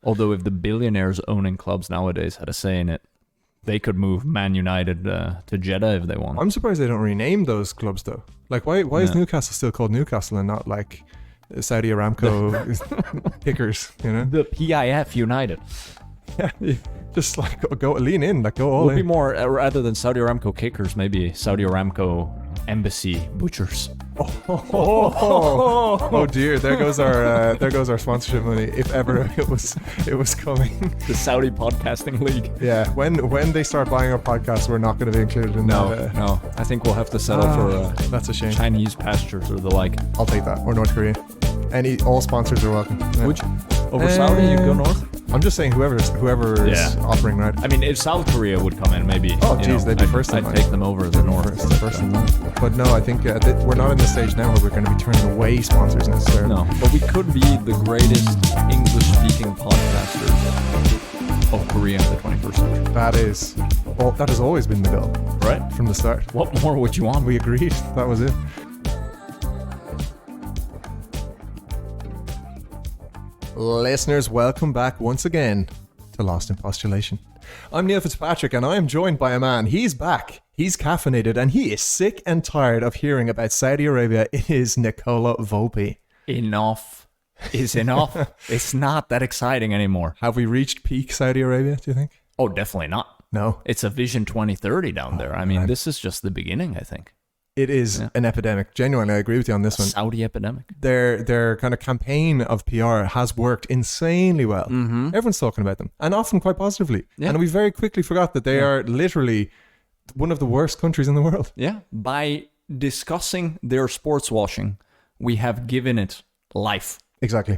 Although if the billionaires owning clubs nowadays had a say in it, they could move Man United to Jeddah if they want. I'm surprised they don't rename those clubs though. Like, why is Newcastle still called Newcastle and not like Saudi Aramco kickers? You know, the PIF United. Yeah, just like go lean in, like go all Would in. be more rather than Saudi Aramco kickers, maybe Saudi Aramco embassy butchers. Oh dear! There goes our sponsorship money, if ever it was coming. The Saudi Podcasting League. Yeah, when they start buying our podcast, we're not going to be included in that. No. I think we'll have to settle for that's a shame. Chinese pastures or the like. I'll take that, or North Korea. All sponsors are welcome. Yeah. Would you? Over Saudi, you'd go north? I'm just saying whoever is offering, right? I mean, if South Korea would come in, maybe. Oh, geez, they'd be first in I'd line. take them over the north. First in line. But no, I think we're not in the stage now where we're going to be turning away sponsors necessarily. No, but we could be the greatest English-speaking podcasters of Korea in the 21st century. That has always been the goal, Right? from the start. What more would you want? We agreed. That was it. Listeners, welcome back once again to Lost in Postulation. I'm Neil Fitzpatrick and I am joined by a man. He's back, he's caffeinated, and he is sick and tired of hearing about Saudi Arabia. It is Nicola Volpe. Enough is enough. It's not that exciting anymore. Have we reached peak Saudi Arabia, do you think? Oh, definitely not. No. It's a Vision 2030 down there. I mean, this is just the beginning, I think. It is an epidemic. Genuinely, I agree with you on this one. Saudi epidemic. Their kind of campaign of PR has worked insanely well. Mm-hmm. Everyone's talking about them, and often quite positively. Yeah. And we very quickly forgot that they are literally one of the worst countries in the world. Yeah. By discussing their sports washing, we have given it life. Exactly.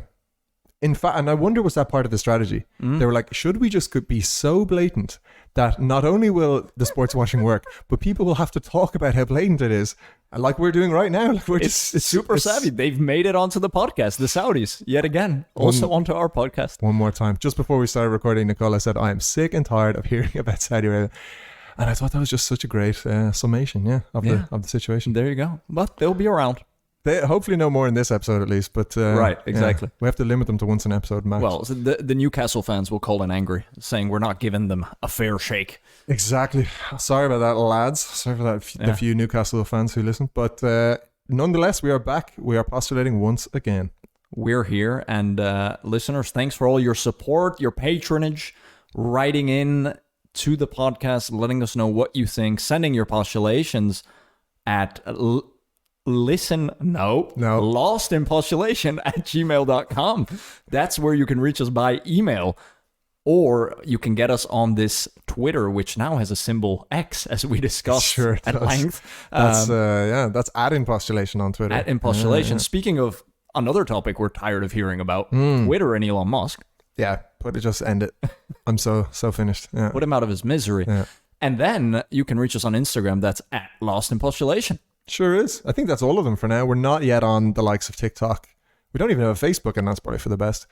In fact, and I wonder, was that part of the strategy? They were like, should we just be so blatant that not only will the sports washing work, but people will have to talk about how blatant it is, like we're doing right now. Like It's super savvy. They've made it onto the podcast, the Saudis, yet again, also onto our podcast. One more time. Just before we started recording, Nicola said, I am sick and tired of hearing about Saudi Arabia. And I thought that was just such a great summation, of the situation. There you go. But they'll be around. They hopefully no more in this episode at least, but Right, exactly. we have to limit them to once an episode max. Well, the Newcastle fans will call in angry, saying we're not giving them a fair shake. Exactly. Sorry about that, lads. Sorry for that, the few Newcastle fans who listen. But nonetheless, we are back. We are postulating once again. We're here, and listeners, thanks for all your support, your patronage, writing in to the podcast, letting us know what you think, sending your postulations at lostinpostulation@gmail.com. That's where you can reach us by email, or you can get us on this Twitter, which now has a symbol X, as we discussed at length. That's at Impostulation on Twitter. At Impostulation. Yeah. Speaking of another topic we're tired of hearing about, Twitter and Elon Musk. Yeah, just end it. I'm so finished. Yeah. Put him out of his misery. Yeah. And then you can reach us on Instagram. That's at Lost in Postulation. Sure is. I think that's all of them for now. We're not yet on the likes of TikTok. We don't even have a Facebook, and that's probably for the best.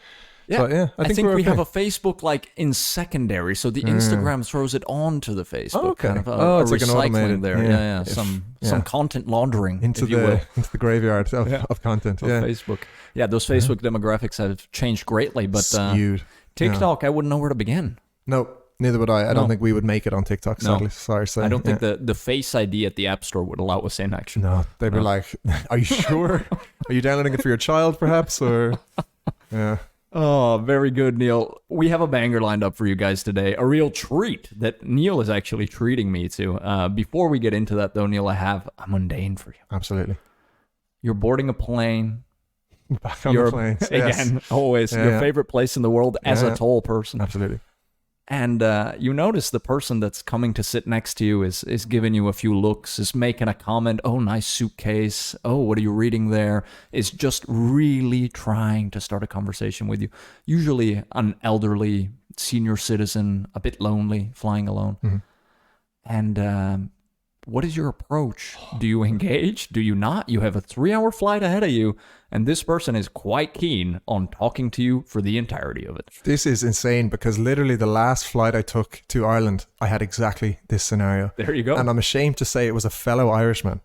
Yeah, but yeah, I think we have a Facebook like in secondary, so the Instagram throws it on to the Facebook. Oh, okay. Kind of it's like an automated there. Yeah. Some content laundering into the graveyard of content. Of Facebook. Yeah, those Facebook demographics have changed greatly, but skewed. TikTok, I wouldn't know where to begin. No. Neither would I. I don't think we would make it on TikTok, sadly. Sorry. I don't think the Face ID at the App Store would allow us in, actually. No, they'd be like, are you sure? Are you downloading it for your child, perhaps? Or yeah. Oh, very good, Neil. We have a banger lined up for you guys today. A real treat that Neil is actually treating me to. Before we get into that, though, Neil, I have a mundane for you. Absolutely. You're boarding a plane. Back on the plane. Again, always your favorite place in the world as a tall person. Absolutely. And you notice the person that's coming to sit next to you is giving you a few looks, is making a comment, oh, nice suitcase, oh, what are you reading there, is just really trying to start a conversation with you. Usually an elderly senior citizen, a bit lonely, flying alone. Mm-hmm. And what is your approach? Do you engage? Do you not? You have a 3-hour flight ahead of you, and this person is quite keen on talking to you for the entirety of it. This is insane, because literally the last flight I took to Ireland, I had exactly this scenario. There you go. And I'm ashamed to say it was a fellow Irishman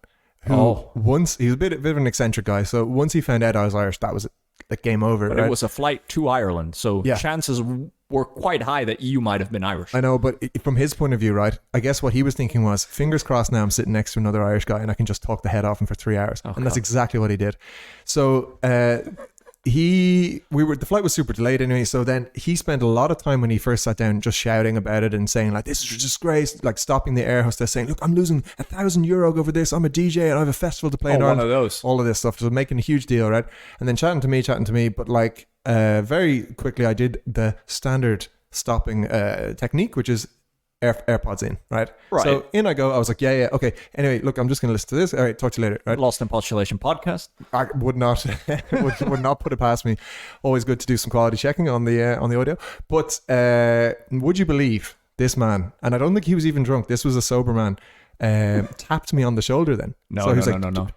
who once, he was a bit of an eccentric guy, so once he found out I was Irish, that was it. like game over. But right? it was a flight to Ireland, so chances were quite high that you might have been Irish. I know, but from his point of view, right, I guess what he was thinking was, fingers crossed now I'm sitting next to another Irish guy and I can just talk the head off him for 3 hours. And that's exactly what he did. So the flight was super delayed anyway, so then he spent a lot of time when he first sat down just shouting about it and saying like, this is a disgrace, like stopping the air hostess saying, look, I'm losing €1,000 over this, I'm a DJ and I have a festival to play in Ireland. One of those. All of this stuff, so making a huge deal, right? And then chatting to me, but like very quickly I did the standard stopping technique, which is AirPods in, right? So in I go. I was like, yeah, okay. Anyway, look, I'm just going to listen to this. All right, talk to you later. Right? Lost in Postulation podcast. I would not would not put it past me. Always good to do some quality checking on the audio. But would you believe this man? And I don't think he was even drunk. This was a sober man. Tapped me on the shoulder. Then no.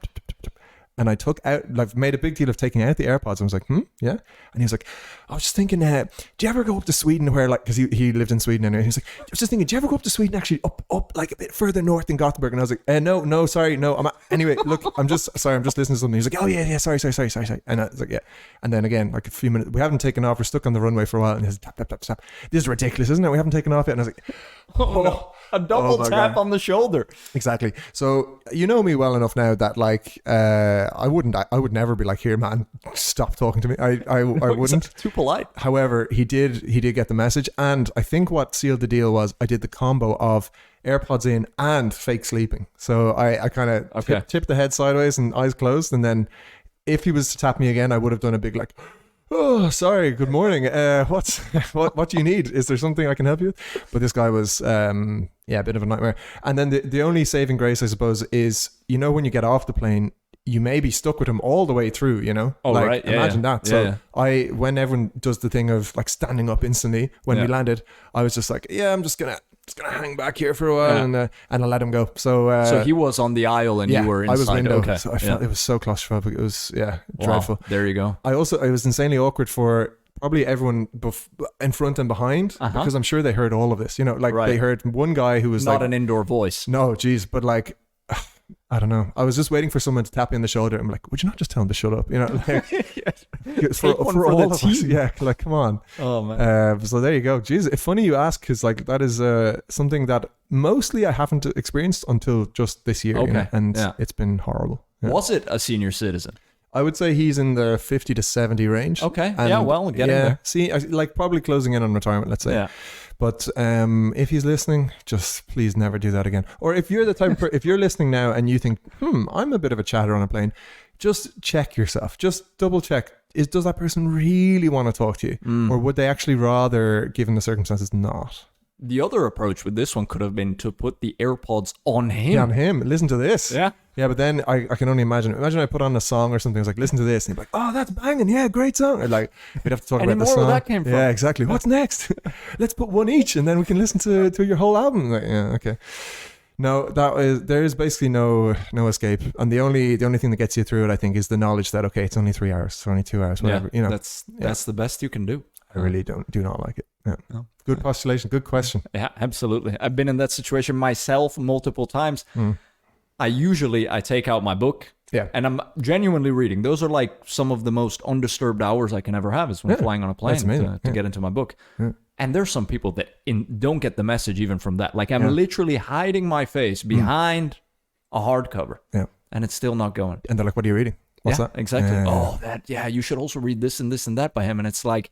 And I took out, like, made a big deal of taking out the AirPods. I was like, yeah. And he was like, I was just thinking, do you ever go up to Sweden where, like, because he lived in Sweden anyway. He was like, I was just thinking, do you ever go up to Sweden actually up like a bit further north in Gothenburg? And I was like, no, sorry, no. Anyway, look, I'm just listening to something. He was like, oh yeah, sorry. And I was like, yeah. And then again, like a few minutes, we haven't taken off. We're stuck on the runway for a while. And he's tap. This is ridiculous, isn't it? We haven't taken off yet. And I was like, oh no. A double tap on the shoulder. Exactly. So you know me well enough now that like I would never be like, here man, stop talking to me. I wouldn't. Too polite. However, he did get the message, and I think what sealed the deal was I did the combo of AirPods in and fake sleeping. So I kind of tipped the head sideways and eyes closed, and then if he was to tap me again, I would have done a big like, oh, sorry, good morning. What do you need? Is there something I can help you with? But this guy was, a bit of a nightmare. And then the only saving grace, I suppose, is, you know, when you get off the plane, you may be stuck with him all the way through, you know? Oh, like, right. Imagine that. So when everyone does the thing of like standing up instantly when we landed, I was just like, yeah, I'm just gonna hang back here for a while and I let him go. So he was on the aisle and you were inside. I was window. Okay. So I felt it was so claustrophobic. It was dreadful. There you go. It was insanely awkward for probably everyone in front and behind because I'm sure they heard all of this. You know, like they heard one guy who was not like, an indoor voice. No, geez, but like, I don't know. I was just waiting for someone to tap me on the shoulder. I'm like, would you not just tell him to shut up? You know, like, for all of us. Yeah, like, come on. Oh man. So there you go. Jeez, it's funny you ask, because like that is something that mostly I haven't experienced until just this year. Okay. You know? And it's been horrible. Yeah. Was it a senior citizen? I would say he's in the 50 to 70 range. Okay. And getting there. See, like probably closing in on retirement, let's say. Yeah. But if he's listening, just please never do that again. Or if you're the type of if you're listening now and you think, I'm a bit of a chatter on a plane, just check yourself. Just double check. Does that person really want to talk to you? Or would they actually rather, given the circumstances, not? The other approach with this one could have been to put the AirPods on him. Yeah, on him. Listen to this. Yeah. Yeah, but then I can only imagine I put on a song or something. It's like, listen to this. And he'd be like, oh, that's banging. Yeah, great song. Or like, we'd have to talk about the song. Where that came from. Yeah, exactly. What's next? Let's put one each and then we can listen to your whole album. Like, yeah, okay. No, there is basically no escape. And the only thing that gets you through it, I think, is the knowledge that, okay, it's only 3 hours, it's only 2 hours, whatever. Yeah, you know, that's the best you can do. I really do not like it. Yeah. No. Good postulation. Good question. Yeah, absolutely. I've been in that situation myself multiple times. I take out my book. Yeah. And I'm genuinely reading. Those are like some of the most undisturbed hours I can ever have is when flying on a plane to get into my book. Yeah. And there's some people that don't get the message even from that. Like I'm literally hiding my face behind a hardcover. Yeah. And it's still not going. And they're like, what are you reading? What's that? Exactly. You should also read this and this and that by him. And it's like,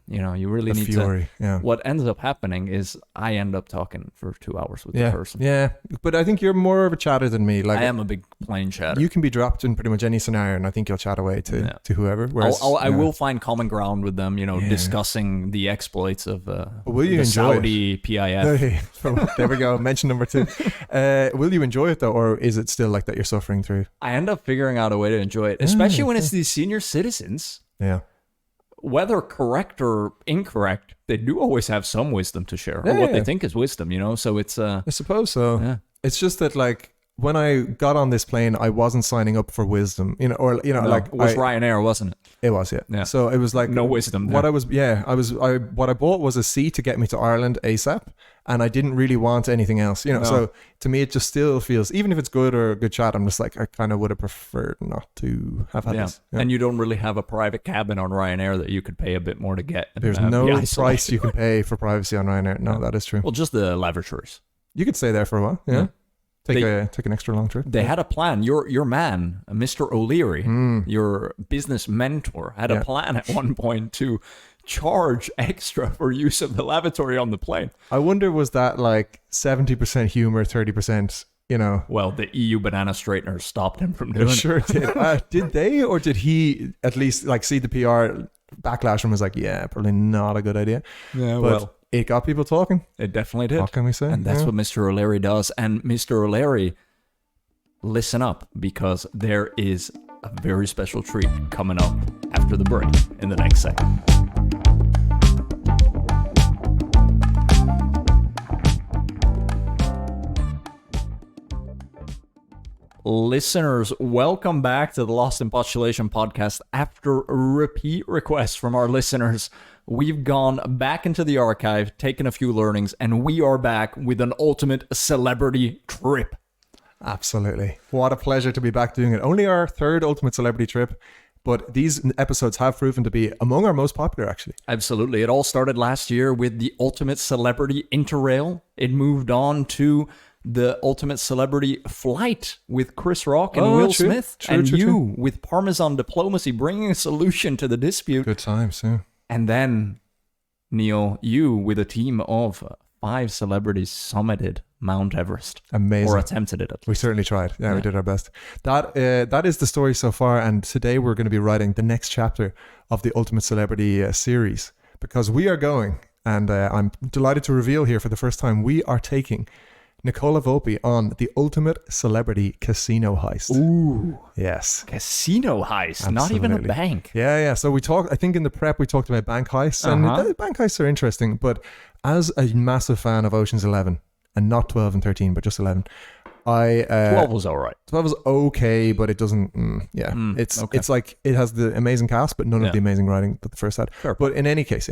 you know, you really need fury. to. Yeah. What ends up happening is I end up talking for 2 hours with the person. Yeah. But I think you're more of a chatter than me. Like I am a big plane chatter. You can be dropped in pretty much any scenario and I think you'll chat away to whoever. Whereas, I will find common ground with them, you know, discussing the exploits of will you the enjoy Saudi it? PIF. There we go. Mention number 2. Will you enjoy it though? Or is it still like that you're suffering through? I end up figuring out a way to enjoy it, especially when it's these senior citizens. Yeah. Whether correct or incorrect, they do always have some wisdom to share, or what they think is wisdom, you know? So it's... I suppose so. Yeah. It's just that, like, when I got on this plane, I wasn't signing up for wisdom, No, like it was Ryanair, wasn't it? it was, yeah. Yeah. So it was like No wisdom there. What I bought was a seat to get me to Ireland ASAP, and I didn't really want anything else, No. So to me, it just still feels, even if it's good or a good chat, I'm just like, I kind of would have preferred not to have had this. Yeah. And you don't really have a private cabin on Ryanair that you could pay a bit more to get. There's be no isolated. price you can pay for privacy on Ryanair. No, that is true. Well, just the lavatories. You could stay there for a while. Yeah. Take an extra long trip. They had a plan. Your man, Mr. O'Leary, your business mentor, had a plan at one point to charge extra for use of the lavatory on the plane. I wonder, was that like 70% humor, 30%, Well, the EU banana straightener stopped him from doing it it. sure did. Did they, or did he at least like see the PR backlash and was like, yeah, probably not a good idea? Yeah, But it got people talking. it definitely did. What can we say? And that's what Mr. O'Leary does. And Mr. O'Leary, listen up, because there is a very special treat coming up after the break in the next segment. Listeners, welcome back to the Lost in Postulation podcast. After a repeat request from our listeners, we've gone back into the archive, taken a few learnings, and we are back with an ultimate celebrity trip. Absolutely. What a pleasure to be back doing it. Only our third ultimate celebrity trip, but these episodes have proven to be among our most popular, actually. Absolutely. It all started last year with the ultimate celebrity interrail. It moved on to the ultimate celebrity flight with Chris Rock and Will true. Smith. True, and true, you true. with Parmesan diplomacy, bringing a solution to the dispute. Good times, yeah. And then, Neil, you with a team of 5 celebrities summited Mount Everest. Amazing. Or attempted it at We least. certainly tried. Yeah, we did our best. That is the story so far, and today we're going to be writing the next chapter of the Ultimate Celebrity series, because we are going, and I'm delighted to reveal here for the first time, we are taking Nicola Volpe on the Ultimate Celebrity Casino Heist. Ooh. Yes. Casino heist, not even a Absolutely. bank. Yeah. So I think in the prep we talked about bank heists, and bank heists are interesting, but as a massive fan of Ocean's 11, and not 12 and 13, but just 11, 12 was all right. 12 is okay, but it doesn't. It's like it has the amazing cast, but none of the amazing writing that the first had. Fair But in any case,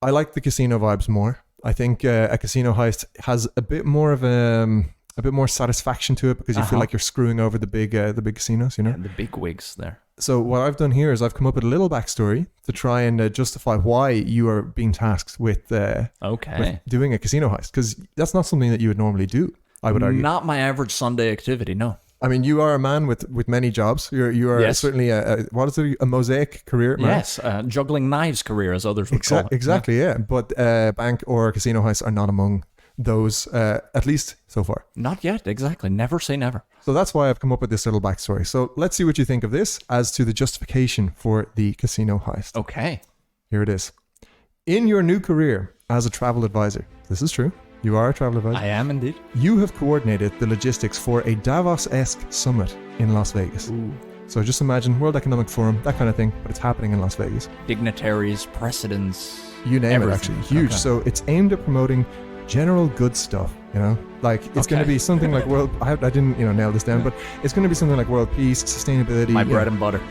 I like the casino vibes more. I think a casino heist has a bit more of a bit more satisfaction to it, because you feel like you're screwing over the big casinos, And the big wigs there. So what I've done here is I've come up with a little backstory to try and justify why you are being tasked with doing a casino heist, because that's not something that you would normally do, I would argue. Not my average Sunday activity, no. I mean, you are a man with many jobs. You are certainly a mosaic career man. Yes, juggling knives career, as others would call it. Exactly, yeah. But bank or casino heists are not among those, at least so far. Not yet, exactly. Never say never. So that's why I've come up with this little backstory. So let's see what you think of this as to the justification for the casino heist. Okay. Here it is. In your new career as a travel advisor, this is true, you are a travel advisor. I am indeed. You have coordinated the logistics for a Davos-esque summit in Las Vegas. Ooh. So just imagine World Economic Forum, that kind of thing, but it's happening in Las Vegas. Dignitaries, precedents. You name everything. it, actually. Huge. Okay. So it's aimed at promoting general good stuff, Like, it's going to be something like I didn't, nail this down, but it's going to be something like world peace, sustainability. My bread and butter.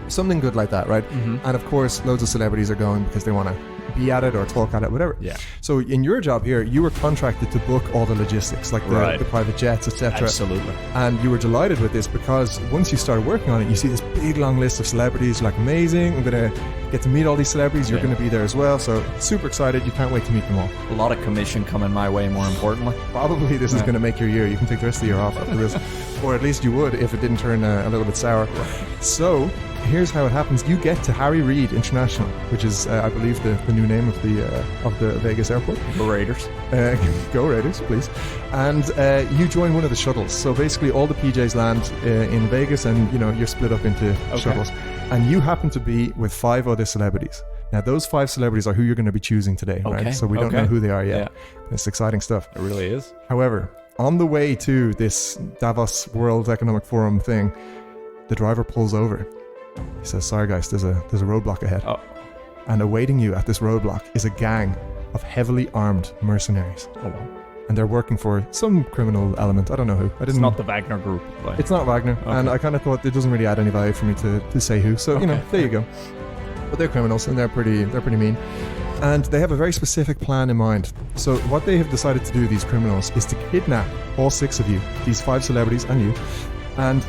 Something good like that, right? Mm-hmm. And of course, loads of celebrities are going because they want to be at it or talk at it, whatever. Yeah. So in your job here, you were contracted to book all the logistics, like the private jets, etc. Absolutely. And you were delighted with this because once you started working on it, you see this big long list of celebrities. You're like, amazing, I'm going to get to meet all these celebrities. You're going to be there as well. So super excited. You can't wait to meet them all. A lot of commission coming my way, more importantly. Probably this is going to make your year. You can take the rest of the year off after this. Or at least you would if it didn't turn a little bit sour. So here's how it happens. You get to Harry Reid International, which is, I believe, the new name of the Vegas airport. The Raiders. Go Raiders, please. And you join one of the shuttles. So basically all the PJs land in Vegas, and you're split up into shuttles. And you happen to be with 5 other celebrities. Now those 5 celebrities are who you're going to be choosing today, right? So we don't know who they are yet. Yeah. It's exciting stuff. It really is. However, on the way to this Davos World Economic Forum thing, the driver pulls over. He says, sorry guys, there's a roadblock ahead. Oh. And awaiting you at this roadblock is a gang of heavily armed mercenaries. Oh, wow. and they're working for some criminal element. I don't know who. It's not the Wagner Group. It's not Wagner, Okay. and I kind of thought it doesn't really add any value for me to say who. So there you go. But they're criminals, and they're pretty mean, and they have a very specific plan in mind. So what they have decided to do, these criminals, is to kidnap all 6 of you, these 5 celebrities and you, and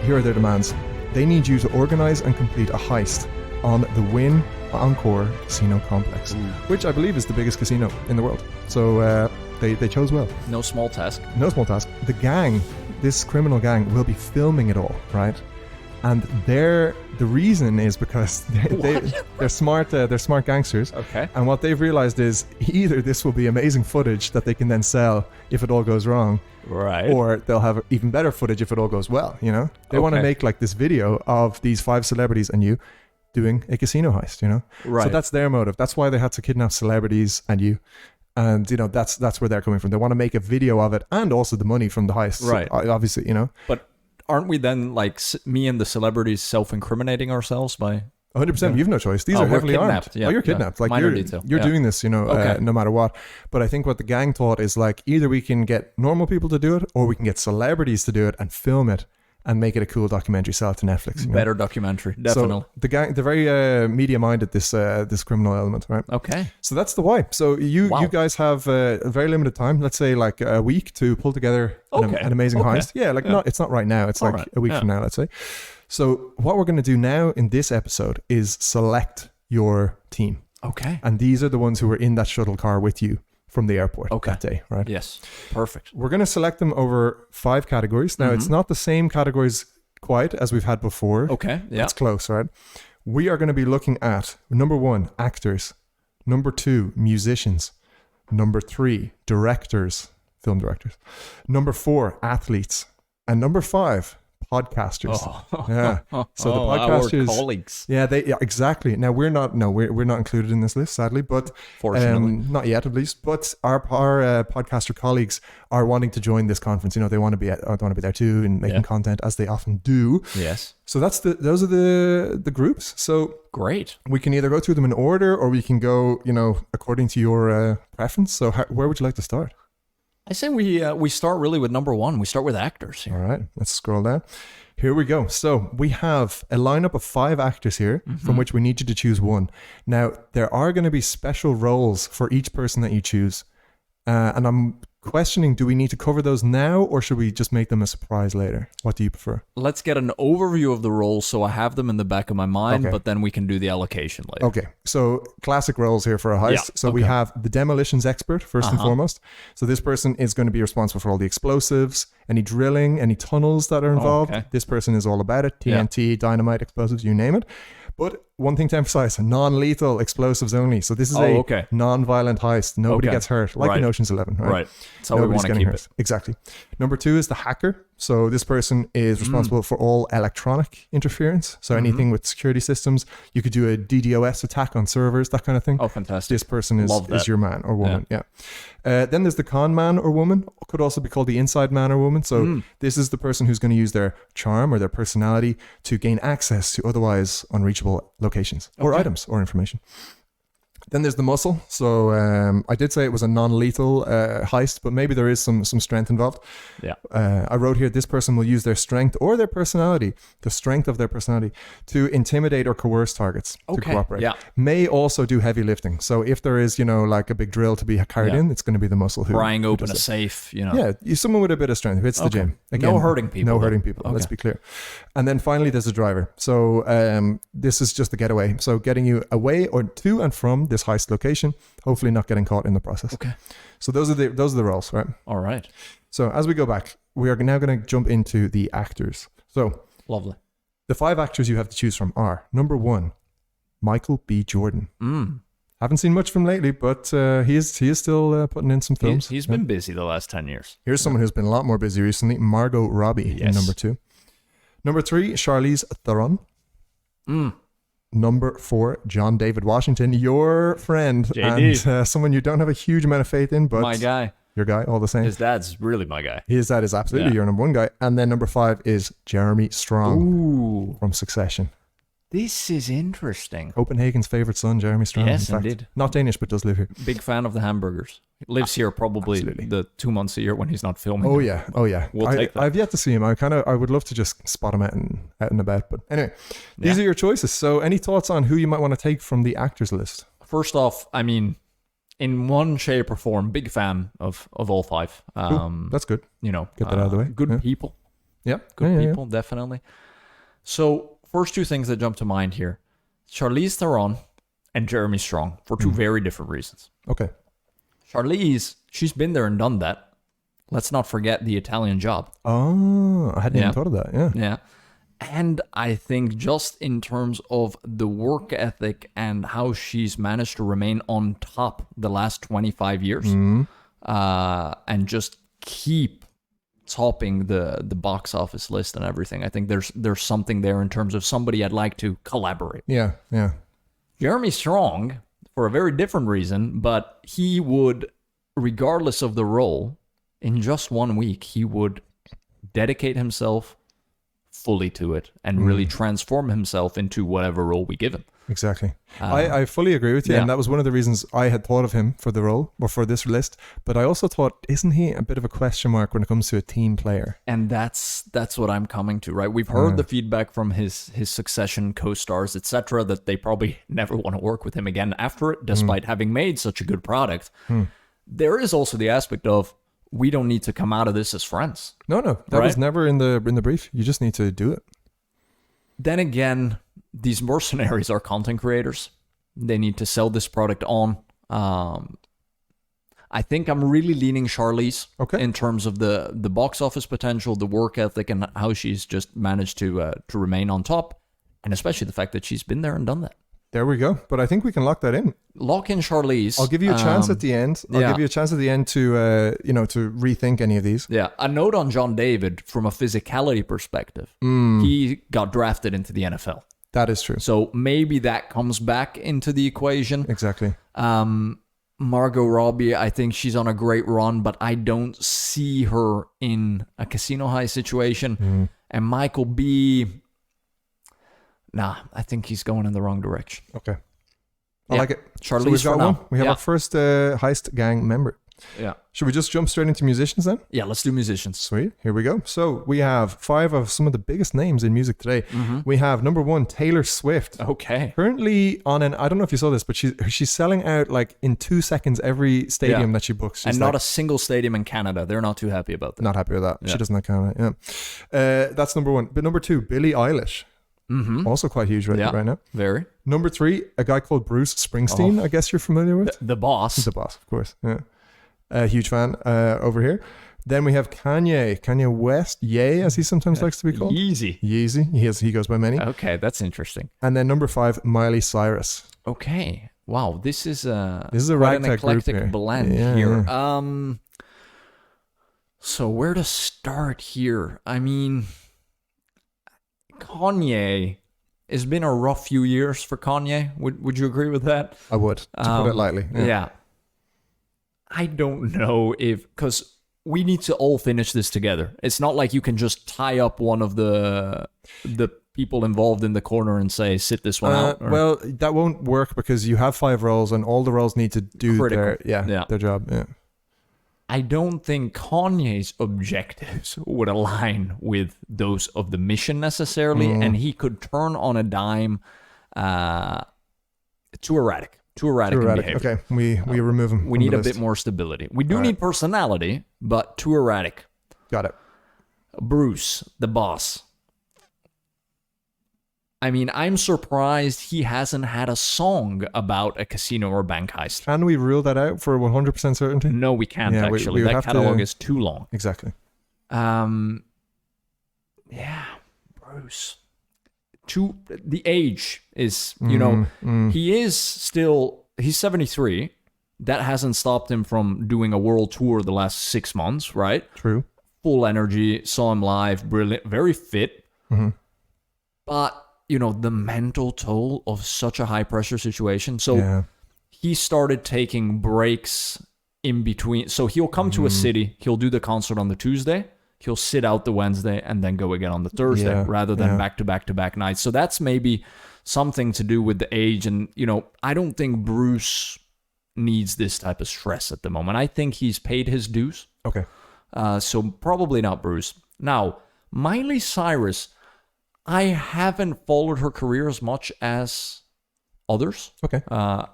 here are their demands. They need you to organize and complete a heist on the Wynn Encore Casino Complex, which I believe is the biggest casino in the world. So they chose well. No small task. No small task. The gang, this criminal gang, will be filming it all, right? And the reason is because they're smart gangsters. Okay. And what they've realized is either this will be amazing footage that they can then sell if it all goes wrong, Right. or they'll have even better footage if it all goes well. They want to make like this video of these 5 celebrities and you doing a casino heist. Right. So that's their motive. That's why they had to kidnap celebrities and you. And that's where they're coming from. They want to make a video of it and also the money from the heist. Right. So, obviously, But aren't we then, like, me and the celebrities self-incriminating ourselves by... 100%. You've no choice. These are heavily armed. Yeah, you're kidnapped. yeah. Like Minor detail. you're doing this, Okay. no matter what. But I think what the gang thought is like either we can get normal people to do it, or we can get celebrities to do it and film it and make it a cool documentary, sell it to Netflix. Better documentary, definitely. So the gang, they're very media-minded. This criminal element, right? Okay. So that's the why. So you Wow. guys have a very limited time. Let's say like a week to pull together an amazing heist. Yeah, it's not right now. It's All like right. a week from now. Let's say. So what we're going to do now in this episode is select your team, Okay. and these are the ones who were in that shuttle car with you from the airport that day, right? Yes. Perfect. We're going to select them over 5 categories. Now, it's not the same categories quite as we've had before. Okay. Yeah. It's close, right? We are going to be looking at number 1, actors. Number 2, musicians. Number 3, directors, film directors. Number 4, athletes. And number 5, podcasters. Yeah. So the podcasters, our colleagues. Yeah, exactly. Now we're not included in this list, sadly, but Fortunately. not yet, at least. But our podcaster colleagues are wanting to join this conference. They want to be there too and making content as they often do. Yes. So those are the groups. So Great. we can either go through them in order, or we can go according to your preference. So where would you like to start? I say we start really with number 1. We start with actors here. All right, let's scroll down. Here we go. So we have a lineup of 5 actors here from which we need you to choose one. Now, there are going to be special roles for each person that you choose. And I'm questioning, do we need to cover those now, or should we just make them a surprise later? What do you prefer? Let's get an overview of the roles so I have them in the back of my mind, Okay. but then we can do the allocation later. Okay, so classic roles here for a heist. Yeah, So we okay. have the demolitions expert, first and foremost. So this person is going to be responsible for all the explosives, any drilling, any tunnels that are involved. okay. This person is all about it. TNT, dynamite, explosives, you name it. But one thing to emphasize, non-lethal explosives only. So this is okay. non-violent heist. Nobody Okay. gets hurt, like Right. in Ocean's 11. Right? Right. That's how we want to getting keep hurt. it. Exactly. Number 2 is the hacker. So this person is responsible for all electronic interference. So anything with security systems. You could do a DDoS attack on servers, that kind of thing. Oh, fantastic. This person Love is that. your man or woman. Yeah. Then there's the con man or woman. Could also be called the inside man or woman. So this is the person who's going to use their charm or their personality to gain access to otherwise unreachable locations or items or information. Then there's the muscle. So I did say it was a non-lethal heist, but maybe there is some strength involved. Yeah. I wrote here, this person will use their strength or their personality, the strength of their personality, to intimidate or coerce targets to Okay, cooperate. yeah. May also do heavy lifting. So if there is, like a big drill to be carried Yeah. in, it's going to be the muscle who Prying who open does a it. safe, Yeah, someone with a bit of strength who hits the gym. No hurting people, No though. hurting people. Let's Okay. be clear. And then finally, there's a driver. So this is just the getaway. So getting you away or to and from this heist location, hopefully not getting caught in the process. Okay. So those are the roles, right? All right. So as we go back, we are now going to jump into the actors. So Lovely. the 5 actors you have to choose from are, number 1, Michael B. Jordan. Haven't seen much from lately, but he is still putting in some films. He's been busy the last 10 years. Here's someone who's been a lot more busy recently, Margot Robbie in Yes. number 2. Number 3, Charlize Theron. Number 4, John David Washington, your friend JD. and someone you don't have a huge amount of faith in, but My guy. your guy all the same. His dad's really my guy. That is absolutely Yeah. your number 1 guy. And then number 5 is Jeremy Strong Ooh. from Succession. This is interesting. Copenhagen's favorite son, Jeremy Strong. Yes, in fact. indeed. Not Danish, but does live here. Big fan of the hamburgers. Lives here probably Absolutely. the 2 months a year when he's not filming. Oh them. yeah, oh yeah. We'll take that. I've yet to see him. I would love to just spot him out and about. But anyway, these are your choices. So, any thoughts on who you might want to take from the actors list? First off, I mean, in one shape or form, big fan of all five. Cool. That's good. You know, Get that out of the way. Good Yeah. people. Yeah, Good people, definitely. So, first two things that jump to mind here. Charlize Theron and Jeremy Strong for two very different reasons. Okay. Charlize, she's been there and done that. Let's not forget the Italian Job. Oh, I hadn't even thought of that. Yeah. Yeah. And I think just in terms of the work ethic and how she's managed to remain on top the last 25 years and just keep topping the box office list and everything. I think there's something there in terms of somebody I'd like to collaborate. Yeah. Yeah. Jeremy Strong, for a very different reason, but he would, regardless of the role, in just 1 week, he would dedicate himself fully to it and really transform himself into whatever role we give him. Exactly. I fully agree with you. yeah. And that was one of the reasons I had thought of him for the role or for this list. But I also thought, isn't he a bit of a question mark when it comes to a team player? And that's what I'm coming to, right? We've heard the feedback from his Succession co-stars, etc., that they probably never want to work with him again after it, despite having made such a good product. There is also the aspect of, we don't need to come out of this as friends. No, that was never in the brief. You just need to do it. Then again, these mercenaries are content creators. They need to sell this product on. I think I'm really leaning Charlize in terms of the box office potential, the work ethic, and how she's just managed to remain on top, and especially the fact that she's been there and done that. There we go. But I think we can lock that in. Lock in Charlize. I'll give you a chance at the end. I'll give you a chance at the end to to rethink any of these. Yeah. A note on John David from a physicality perspective. He got drafted into the NFL. That is true. So maybe that comes back into the equation. Exactly. Margot Robbie, I think she's on a great run, but I don't see her in a Casino High situation. And Michael B., I think he's going in the wrong direction. Okay. I like it. Charlize so we've got for now. one. We have our first Heist gang member. Yeah. Should we just jump straight into musicians then? Yeah, let's do musicians. Sweet. Here we go. So we have 5 of some of the biggest names in music today. We have number 1, Taylor Swift. Okay. Currently on I don't know if you saw this, but she's selling out like in 2 seconds every stadium that she books. She's and not a single stadium in Canada. They're not too happy about that. Not happy with that. Yeah. She doesn't like Canada. Yeah. That's number 1. But number 2, Billie Eilish. Also quite huge right now. Very. Number 3, a guy called Bruce Springsteen. I guess you're familiar with. The boss. The boss, of course. Yeah. Huge fan over here. Then we have Kanye West, Ye, as he sometimes likes to be called. Yeezy. He goes by many. Okay, that's interesting. And then number 5, Miley Cyrus. Okay. Wow, this is an ragtag eclectic group blend here. So where to start here? I mean, Kanye, it's been a rough few years for Kanye. Would you agree with that? I would, to put it lightly. Yeah. I don't know because we need to all finish this together. It's not like you can just tie up one of the people involved in the corner and say, sit this one out. Well, that won't work because you have 5 roles and all the roles need to do their job. Yeah. I don't think Kanye's objectives would align with those of the mission necessarily, and he could turn on a dime too erratic in behavior. Okay, we remove him. We need a bit more stability. We do need personality, but too erratic. Got it. Bruce, the boss. I mean, I'm surprised he hasn't had a song about a casino or bank heist. Can we rule that out for 100% certainty? No, we can't actually. That catalog is too long. Exactly. Yeah, Bruce. The age is, he's 73. That hasn't stopped him from doing a world tour the last 6 months, right? True. Full energy, saw him live, brilliant, very fit. But, the mental toll of such a high pressure situation. So he started taking breaks in between. So he'll come to a city, he'll do the concert on the Tuesday, he'll sit out the Wednesday and then go again on the Thursday rather than back to back nights. So that's maybe something to do with the age. And, I don't think Bruce needs this type of stress at the moment. I think he's paid his dues. Okay. So probably not Bruce. Now, Miley Cyrus, I haven't followed her career as much as others. Okay.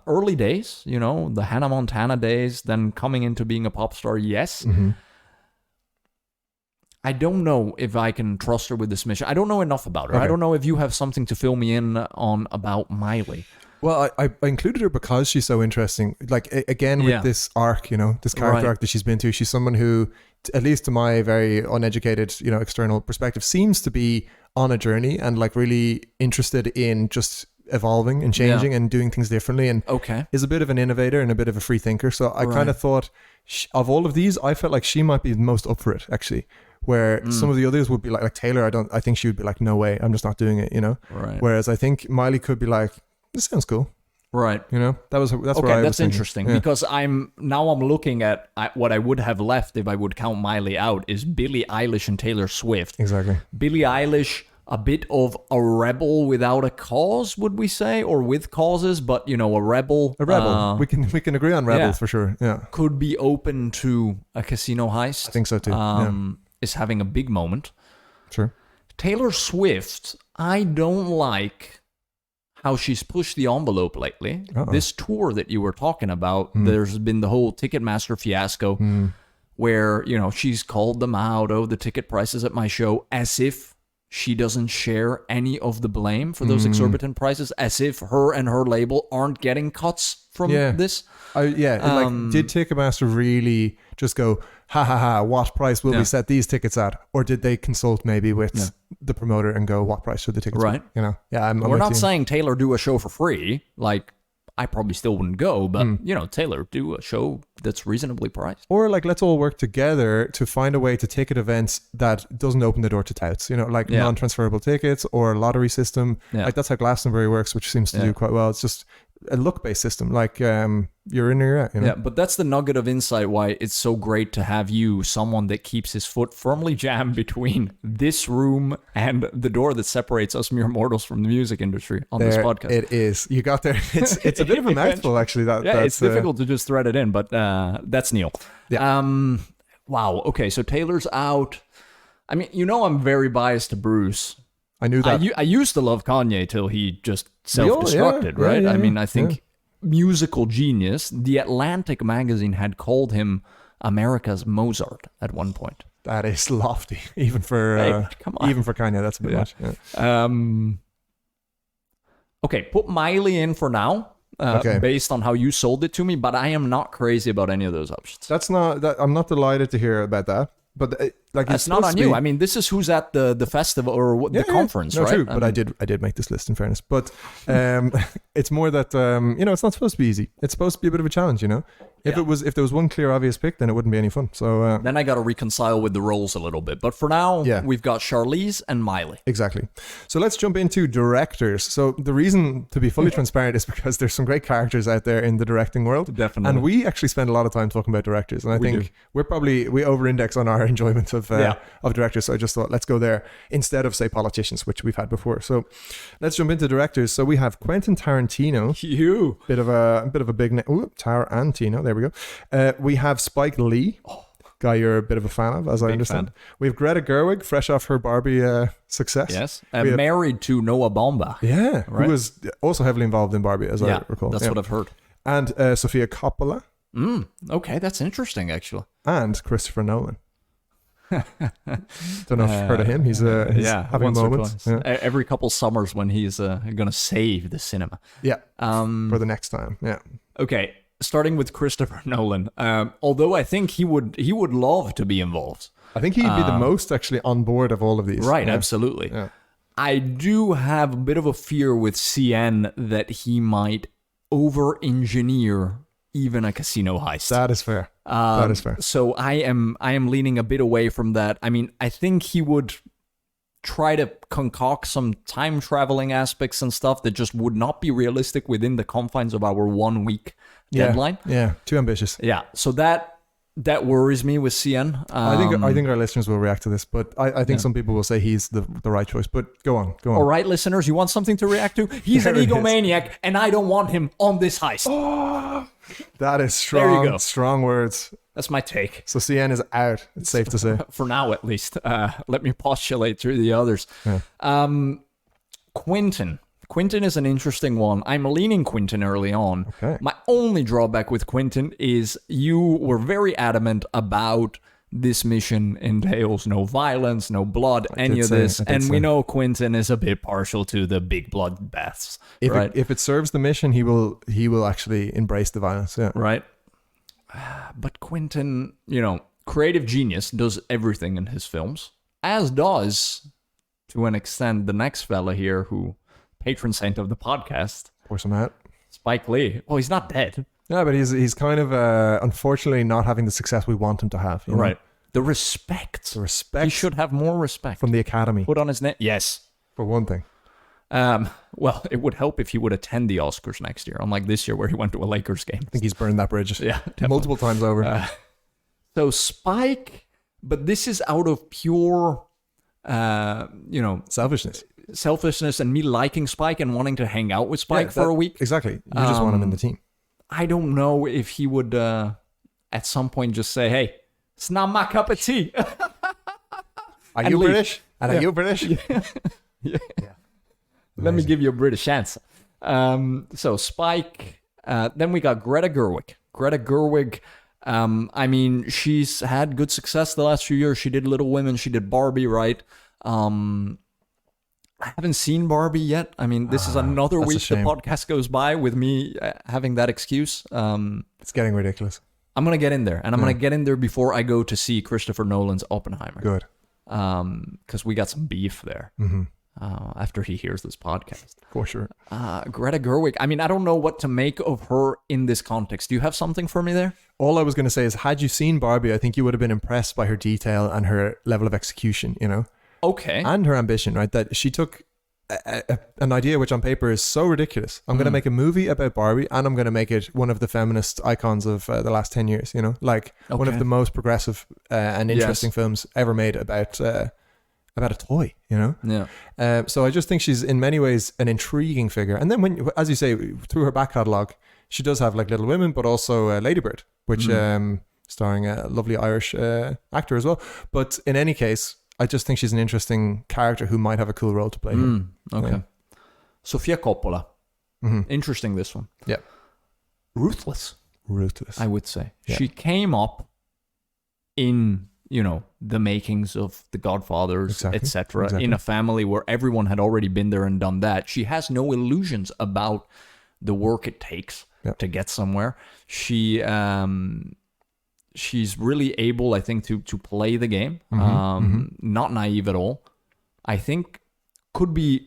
Early days, the Hannah Montana days, then coming into being a pop star, yes. Mm-hmm. I don't know if I can trust her with this mission. I don't know enough about her. Okay. I don't know if you have something to fill me in on about Miley. Well, I included her because she's so interesting. Like, again, with this arc, this character arc that she's been to, she's someone who, at least to my very uneducated, external perspective, seems to be on a journey and like really interested in just evolving and changing and doing things differently, and is a bit of an innovator and a bit of a free thinker. So I kind of thought, of all of these, I felt like she might be the most up for it, actually. Where some of the others would be like Taylor, I think she would be like, no way, I'm just not doing it, Right. Whereas I think Miley could be like, this sounds cool. Right. That's okay, where I was that's thinking. interesting, Yeah. because I'm looking at what I would have left if I would count Miley out is Billie Eilish and Taylor Swift. Exactly. Billie Eilish, a bit of a rebel without a cause, would we say, or with causes, but a rebel. A rebel. We can agree on rebels for sure. Yeah. Could be open to a casino heist. I think so too. Is having a big moment. Sure. Taylor Swift, I don't like how she's pushed the envelope lately. Uh-oh. This tour that you were talking about, there's been the whole Ticketmaster fiasco where, she's called them out, the ticket prices at my show, as if she doesn't share any of the blame for those exorbitant prices, as if her and her label aren't getting cuts from this. Did Ticketmaster really just go, ha ha ha, what price will we set these tickets at? Or did they consult maybe with the promoter and go, what price should the tickets be? I'm We're not saying Taylor do a show for free. Like, I probably still wouldn't go, but, Taylor, do a show that's reasonably priced. Or, like, let's all work together to find a way to ticket events that doesn't open the door to touts, non-transferable tickets or a lottery system. Yeah. Like, that's how Glastonbury works, which seems to do quite well. It's just a luck-based system, like you're in or you're out. Yeah, but that's the nugget of insight why it's so great to have you, someone that keeps his foot firmly jammed between this room and the door that separates us mere mortals from the music industry on this podcast. It is. You got there. It's a bit of a mouthful, actually. It's difficult to just thread it in, but that's Neil. Yeah. Wow. Okay, so Taylor's out. I mean, I'm very biased to Bruce. I knew that. I used to love Kanye till he just self-destructed, right? I mean, I think musical genius. The Atlantic magazine had called him America's Mozart at one point. That is lofty, even for come on. even for Kanye. That's a bit much. Yeah. Okay, put Miley in for now. Based on how you sold it to me, but I am not crazy about any of those options. I'm not delighted to hear about that. But it's not on you. I mean, this is who's at the festival or the conference, right? True. But I did make this list, in fairness. But it's more that it's not supposed to be easy. It's supposed to be a bit of a challenge. If there was one clear obvious pick, then it wouldn't be any fun. So then I got to reconcile with the roles a little bit. But for now, we've got Charlize and Miley. Exactly. So let's jump into directors. So the reason to be fully transparent is because there's some great characters out there in the directing world. Definitely. And we actually spend a lot of time talking about directors. And I think we over-index on our enjoyment of directors. So I just thought, let's go there instead of, say, politicians, which we've had before. So let's jump into directors. So we have Quentin Tarantino. Bit of a big name. Tarantino. There we go. We have Spike Lee. Guy you're a bit of a fan of, as I understand. Fan. We have Greta Gerwig, fresh off her Barbie success. Yes. Married to Noah Baumbach. Yeah. Right? Who was also heavily involved in Barbie, as I recall. That's what I've heard. And Sofia Coppola. Okay, that's interesting, actually. And Christopher Nolan. Don't know if you've heard of him. He's having moments. Yeah. Every couple summers when he's going to save the cinema. Yeah. For the next time. Yeah. Okay. Starting with Christopher Nolan. Although I think he would love to be involved. I think he'd be the most actually on board of all of these. Right. Absolutely. Yeah. I do have a bit of a fear with CN that he might over-engineer even a casino heist. That is fair. That is fair. So I am leaning a bit away from that. I mean, I think he would try to concoct some time traveling aspects and stuff that just would not be realistic within the confines of our 1 week deadline. Yeah, too ambitious. Yeah, so that That worries me with CN. I think our listeners will react to this, but I think some people will say he's the right choice. But go on. All right, listeners, you want something to react to? He's an egomaniac, and I don't want him on this heist. Oh, that is strong. There you go. Strong words. That's my take. So CN is out. It's safe to say. For now, at least. Let me postulate through the others. Yeah. Quentin. Quentin is an interesting one. I'm leaning Quentin early on. Okay. My only drawback with Quentin is you were very adamant about this mission entails no violence, no blood, any of this. And we know Quentin is a bit partial to the big blood baths. If it serves the mission, he will actually embrace the violence. Yeah. Right. But Quentin, creative genius, does everything in his films, as does, to an extent, the next fella here who... patron saint of the podcast. Pour some out. Spike Lee. Well, he's not dead. Yeah, but he's kind of unfortunately not having the success we want him to have. You know? Right. The respect. He should have more respect. From the Academy. Put on his name. Yes. For one thing. Well, it would help if he would attend the Oscars next year, unlike this year where he went to a Lakers game. I think he's burned that bridge. Yeah. Definitely. Multiple times over. So Spike, but this is out of pure, selfishness and me liking Spike and wanting to hang out with Spike for a week. Exactly. You just want him in the team. I don't know if he would at some point just say, hey, it's not my cup of tea. Are you British? And are you British? Yeah. Let me give you a British answer. So Spike, then we got Greta Gerwig. Greta Gerwig, I mean, she's had good success the last few years. She did Little Women. She did Barbie, right? I haven't seen Barbie yet. I mean, this is another week the podcast goes by with me having that excuse. It's getting ridiculous. I'm going to get in there. And I'm going to get in there before I go to see Christopher Nolan's Oppenheimer. Good. Because we got some beef there after he hears this podcast. For sure. Greta Gerwig. I mean, I don't know what to make of her in this context. Do you have something for me there? All I was going to say is, had you seen Barbie, I think you would have been impressed by her detail and her level of execution, Okay. And her ambition, right? That she took an idea which on paper is so ridiculous. I'm going to make a movie about Barbie and I'm going to make it one of the feminist icons of the last 10 years, one of the most progressive and interesting films ever made about a toy, Yeah. So I just think she's in many ways an intriguing figure. And then when, as you say, through her back catalogue, she does have like Little Women, but also Lady Bird, which starring a lovely Irish actor as well. But in any case, I just think she's an interesting character who might have a cool role to play here. Okay. Yeah. Sofia Coppola. Interesting, this one. Yeah. Ruthless, I would say. Yeah. She came up in, the makings of The Godfathers, etc., in a family where everyone had already been there and done that. She has no illusions about the work it takes to get somewhere. She's really able, I think, to play the game. Not naive at all. I think could be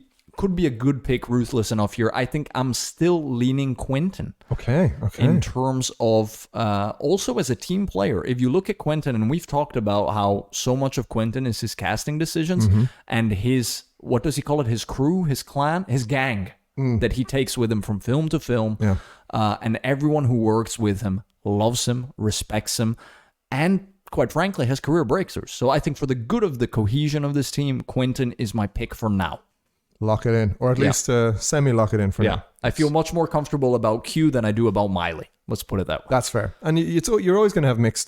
a good pick, ruthless enough here. I think I'm still leaning Quentin. Okay. In terms of also as a team player. If you look at Quentin, and we've talked about how so much of Quentin is his casting decisions and his, what does he call it? His crew, his clan, his gang that he takes with him from film to film. Yeah. And everyone who works with him loves him, respects him, and quite frankly has career breakthroughs. So I think for the good of the cohesion of this team, Quentin is my pick for now. Lock it in, or at least semi-lock it in for now. I feel much more comfortable about Q than I do about Miley. Let's put it that way. That's fair. And you're always going to have mixed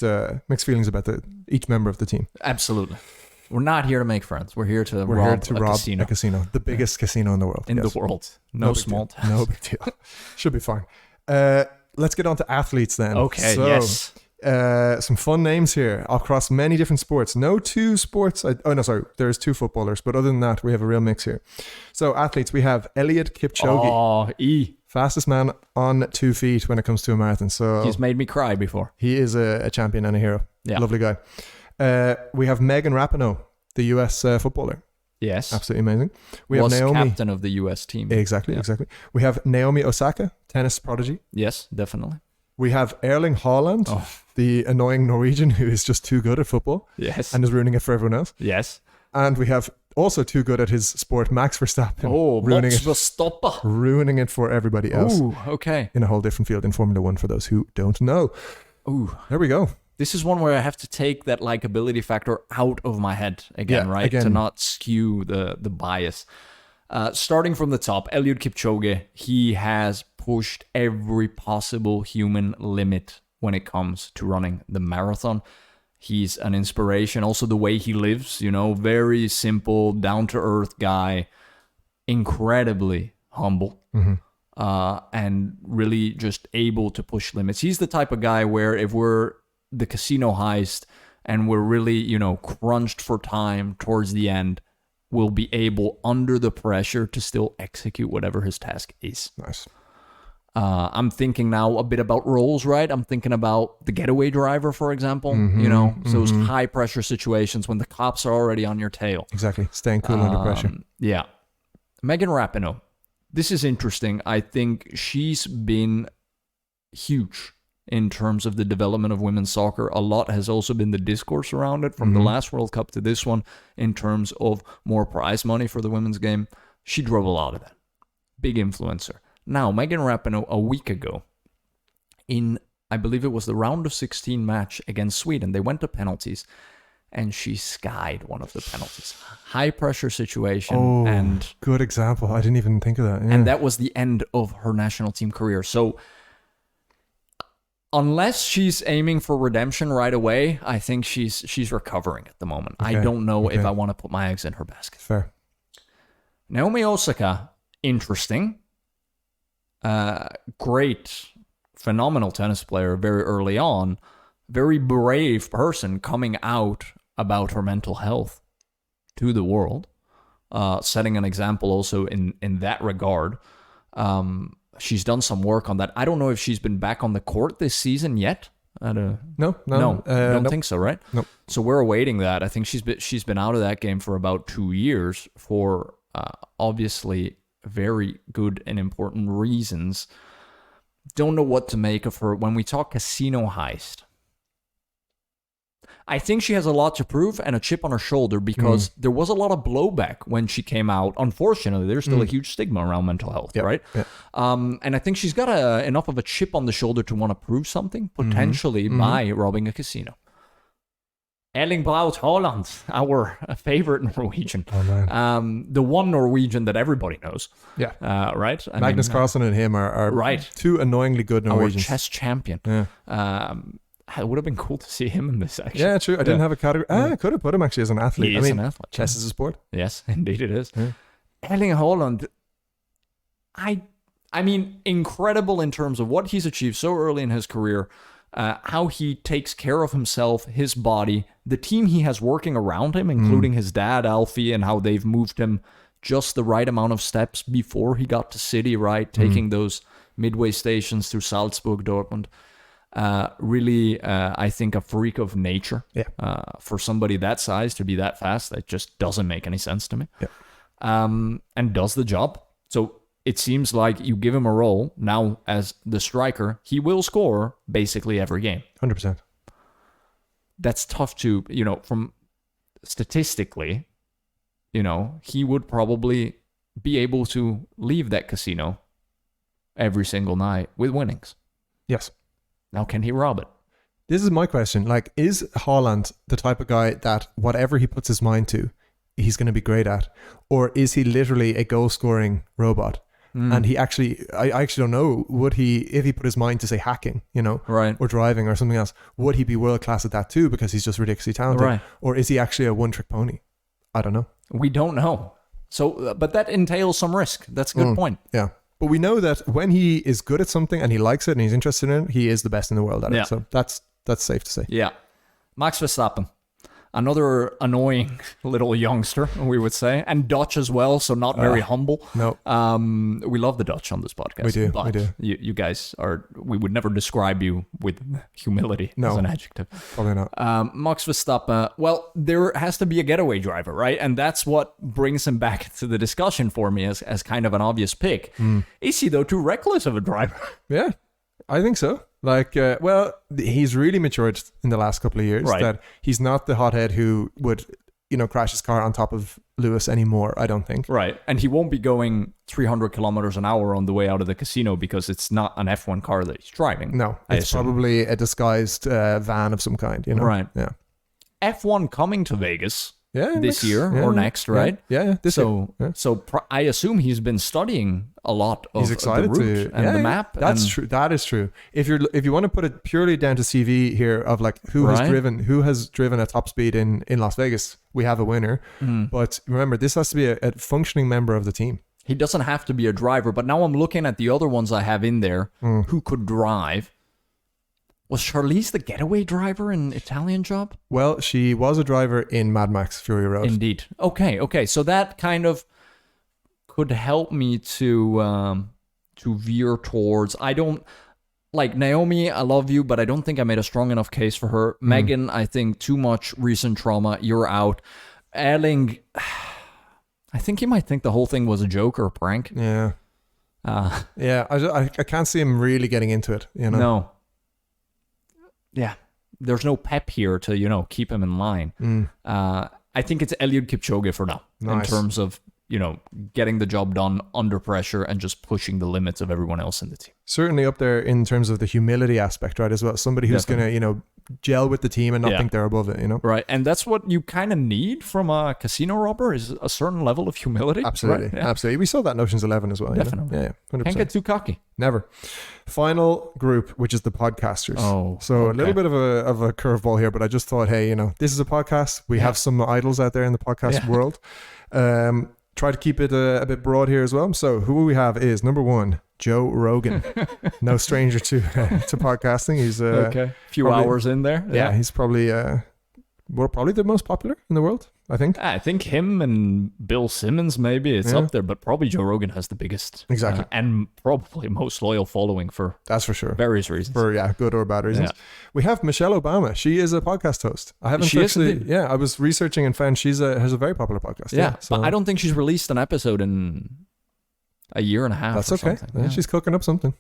feelings about each member of the team. Absolutely. We're not here to make friends. We're here to rob a casino. The biggest casino in the world. In the world. No small town. No big deal. Should be fine. Let's get on to athletes then. Okay, so, yes. Some fun names here across many different sports. No two sports. There's two footballers, but other than that, we have a real mix here. So athletes, we have Eliud Kipchoge. Fastest man on 2 feet when it comes to a marathon. So he's made me cry before. He is a champion and a hero. Yeah. Lovely guy. We have Megan Rapinoe, the US footballer. Yes. Absolutely amazing. We have Naomi, captain of the US team. Exactly. We have Naomi Osaka, tennis prodigy. Yes, definitely. We have Erling Haaland, the annoying Norwegian who is just too good at football. Yes. And is ruining it for everyone else. Yes. And we have also too good at his sport, Max Verstappen. Ruining it for everybody else. Ooh, okay. In a whole different field in Formula One for those who don't know. Ooh. There we go. This is one where I have to take that likability factor out of my head again, Yeah, right? again. To not skew the bias. Starting from the top, Eliud Kipchoge, he has pushed every possible human limit when it comes to running the marathon. He's an inspiration. Also, the way he lives, very simple, down-to-earth guy, incredibly humble, and really just able to push limits. He's the type of guy where if we're the casino heist and we're really, crunched for time towards the end, we'll be able, under the pressure, to still execute whatever his task is. Nice. I'm thinking now a bit about roles, right? I'm thinking about the getaway driver, for example. Those high pressure situations when the cops are already on your tail. Exactly. Staying cool under pressure. Yeah. Megan Rapinoe. This is interesting. I think she's been huge in terms of the development of women's soccer. A lot has also been the discourse around it from the last World Cup to this one in terms of more prize money for the women's game. She drove a lot of that. Big influencer. Now, Megan Rapinoe, a week ago, in, I believe it was the round of 16 match against Sweden, they went to penalties, and she skied one of the penalties. High pressure situation. And good example. I didn't even think of that. Yeah. And that was the end of her national team career. So, unless she's aiming for redemption right away, I think she's recovering at the moment. Okay. I don't know if I want to put my eggs in her basket. Fair. Naomi Osaka, interesting. Great, phenomenal tennis player very early on. Very brave person coming out about her mental health to the world. Setting an example also in that regard. She's done some work on that. I don't know if she's been back on the court this season yet. No. Don't think so, right? No. So we're awaiting that. I think she's been out of that game for about 2 years for obviously very good and important reasons. Don't know what to make of her. When we talk casino heist, I think she has a lot to prove and a chip on her shoulder because there was a lot of blowback when she came out. Unfortunately, there's still a huge stigma around mental health, right? Yeah. And I think she's got enough of a chip on the shoulder to want to prove something, potentially by robbing a casino. Erling Braut Haaland, our favorite Norwegian. Oh, man. The one Norwegian that everybody knows. Yeah. Right? Magnus Carlsen and him are right. Two annoyingly good Norwegians. Our chess champion. Yeah. It would have been cool to see him in this, actually. Yeah, true. I didn't have a category. I could have put him actually as an athlete. He is an athlete. Chess is a sport. Yes, indeed it is. Yeah. Erling Haaland, I mean, incredible in terms of what he's achieved so early in his career, how he takes care of himself, his body, the team he has working around him, including his dad, Alfie, and how they've moved him just the right amount of steps before he got to City, right? Taking those midway stations through Salzburg, Dortmund. Really, I think a freak of nature. Yeah. For somebody that size to be that fast, that just doesn't make any sense to me. Yeah. And does the job. So it seems like you give him a role now as the striker, he will score basically every game. 100%. That's tough to, from statistically, he would probably be able to leave that casino every single night with winnings. Yes. Now, can he rob it? This is my question. Like, is Haaland the type of guy that whatever he puts his mind to, he's going to be great at? Or is he literally a goal-scoring robot? And he actually, I actually don't know, would he, if he put his mind to, say, hacking, right, or driving or something else, would he be world-class at that too because he's just ridiculously talented? Right. Or is he actually a one-trick pony? I don't know. We don't know. So, but that entails some risk. That's a good point. Yeah. But we know that when he is good at something and he likes it and he's interested in it, he is the best in the world at it. So that's safe to say. Yeah. Max Verstappen, another annoying little youngster, we would say, and Dutch as well, so not very humble. No. We love the Dutch on this podcast. We do. But you guys we would never describe you with humility as an adjective. Probably not. Max Verstappen, well, there has to be a getaway driver, right? And that's what brings him back to the discussion for me as kind of an obvious pick. Is he, though, too reckless of a driver? Yeah, I think so. Like, he's really matured in the last couple of years. Right. That he's not the hothead who would, crash his car on top of Lewis anymore, I don't think. Right. And he won't be going 300 kilometers an hour on the way out of the casino because it's not an F1 car that he's driving. No, I it's assume. probably a disguised van of some kind, you know? Right. Yeah. F1 coming to Vegas this next- year yeah, or next, right? Yeah, this year. Yeah. So I assume he's been studying a lot of He's excited the route and the map. That's and, true. That is true. If you want to put it purely down to CV here of like who Right. has driven at top speed in Las Vegas, we have a winner. But remember, this has to be a functioning member of the team. He doesn't have to be a driver, but now I'm looking at the other ones I have in there who could drive. Was Charlize the getaway driver in Italian Job? Well, she was a driver in Mad Max Fury Road. Indeed. Okay. So that kind of could help me to veer towards. I don't like Naomi. I love you, but I don't think I made a strong enough case for her. Megan, I think too much recent trauma. You're out. Erling, I think he might think the whole thing was a joke or a prank. Yeah. Yeah. I can't see him really getting into it. You know. No. Yeah. There's no pep here to, keep him in line. I think it's Eliud Kipchoge for now Nice. in terms of, getting the job done under pressure and just pushing the limits of everyone else in the team. Certainly up there in terms of the humility aspect, right? As well, somebody who's going to, gel with the team and not think they're above it, Right. And that's what you kind of need from a casino robber is a certain level of humility. Absolutely. Right? Yeah. Absolutely. We saw that in Ocean's 11 as well. Definitely. Yeah. 100%. Can't get too cocky. Never. Final group, which is the podcasters. Oh, so okay. a little bit of a curveball here, but I just thought, hey, this is a podcast. We have some idols out there in the podcast world. Try to keep it a bit broad here as well. So who we have is number one, Joe Rogan. No stranger to podcasting. He's A few probably, hours in there. Yeah, he's probably probably the most popular in the world, I think. I think him and Bill Simmons, maybe it's up there, but probably Joe Rogan has the biggest Exactly. and probably most loyal following for That's for sure. various reasons. For good or bad reasons. Yeah. We have Michelle Obama. She is a podcast host. I haven't She is actually. indeed. Yeah, I was researching and found has a very popular podcast. Yeah, so but I don't think she's released an episode in a year and a half. that's or okay. something. Yeah, she's cooking up something.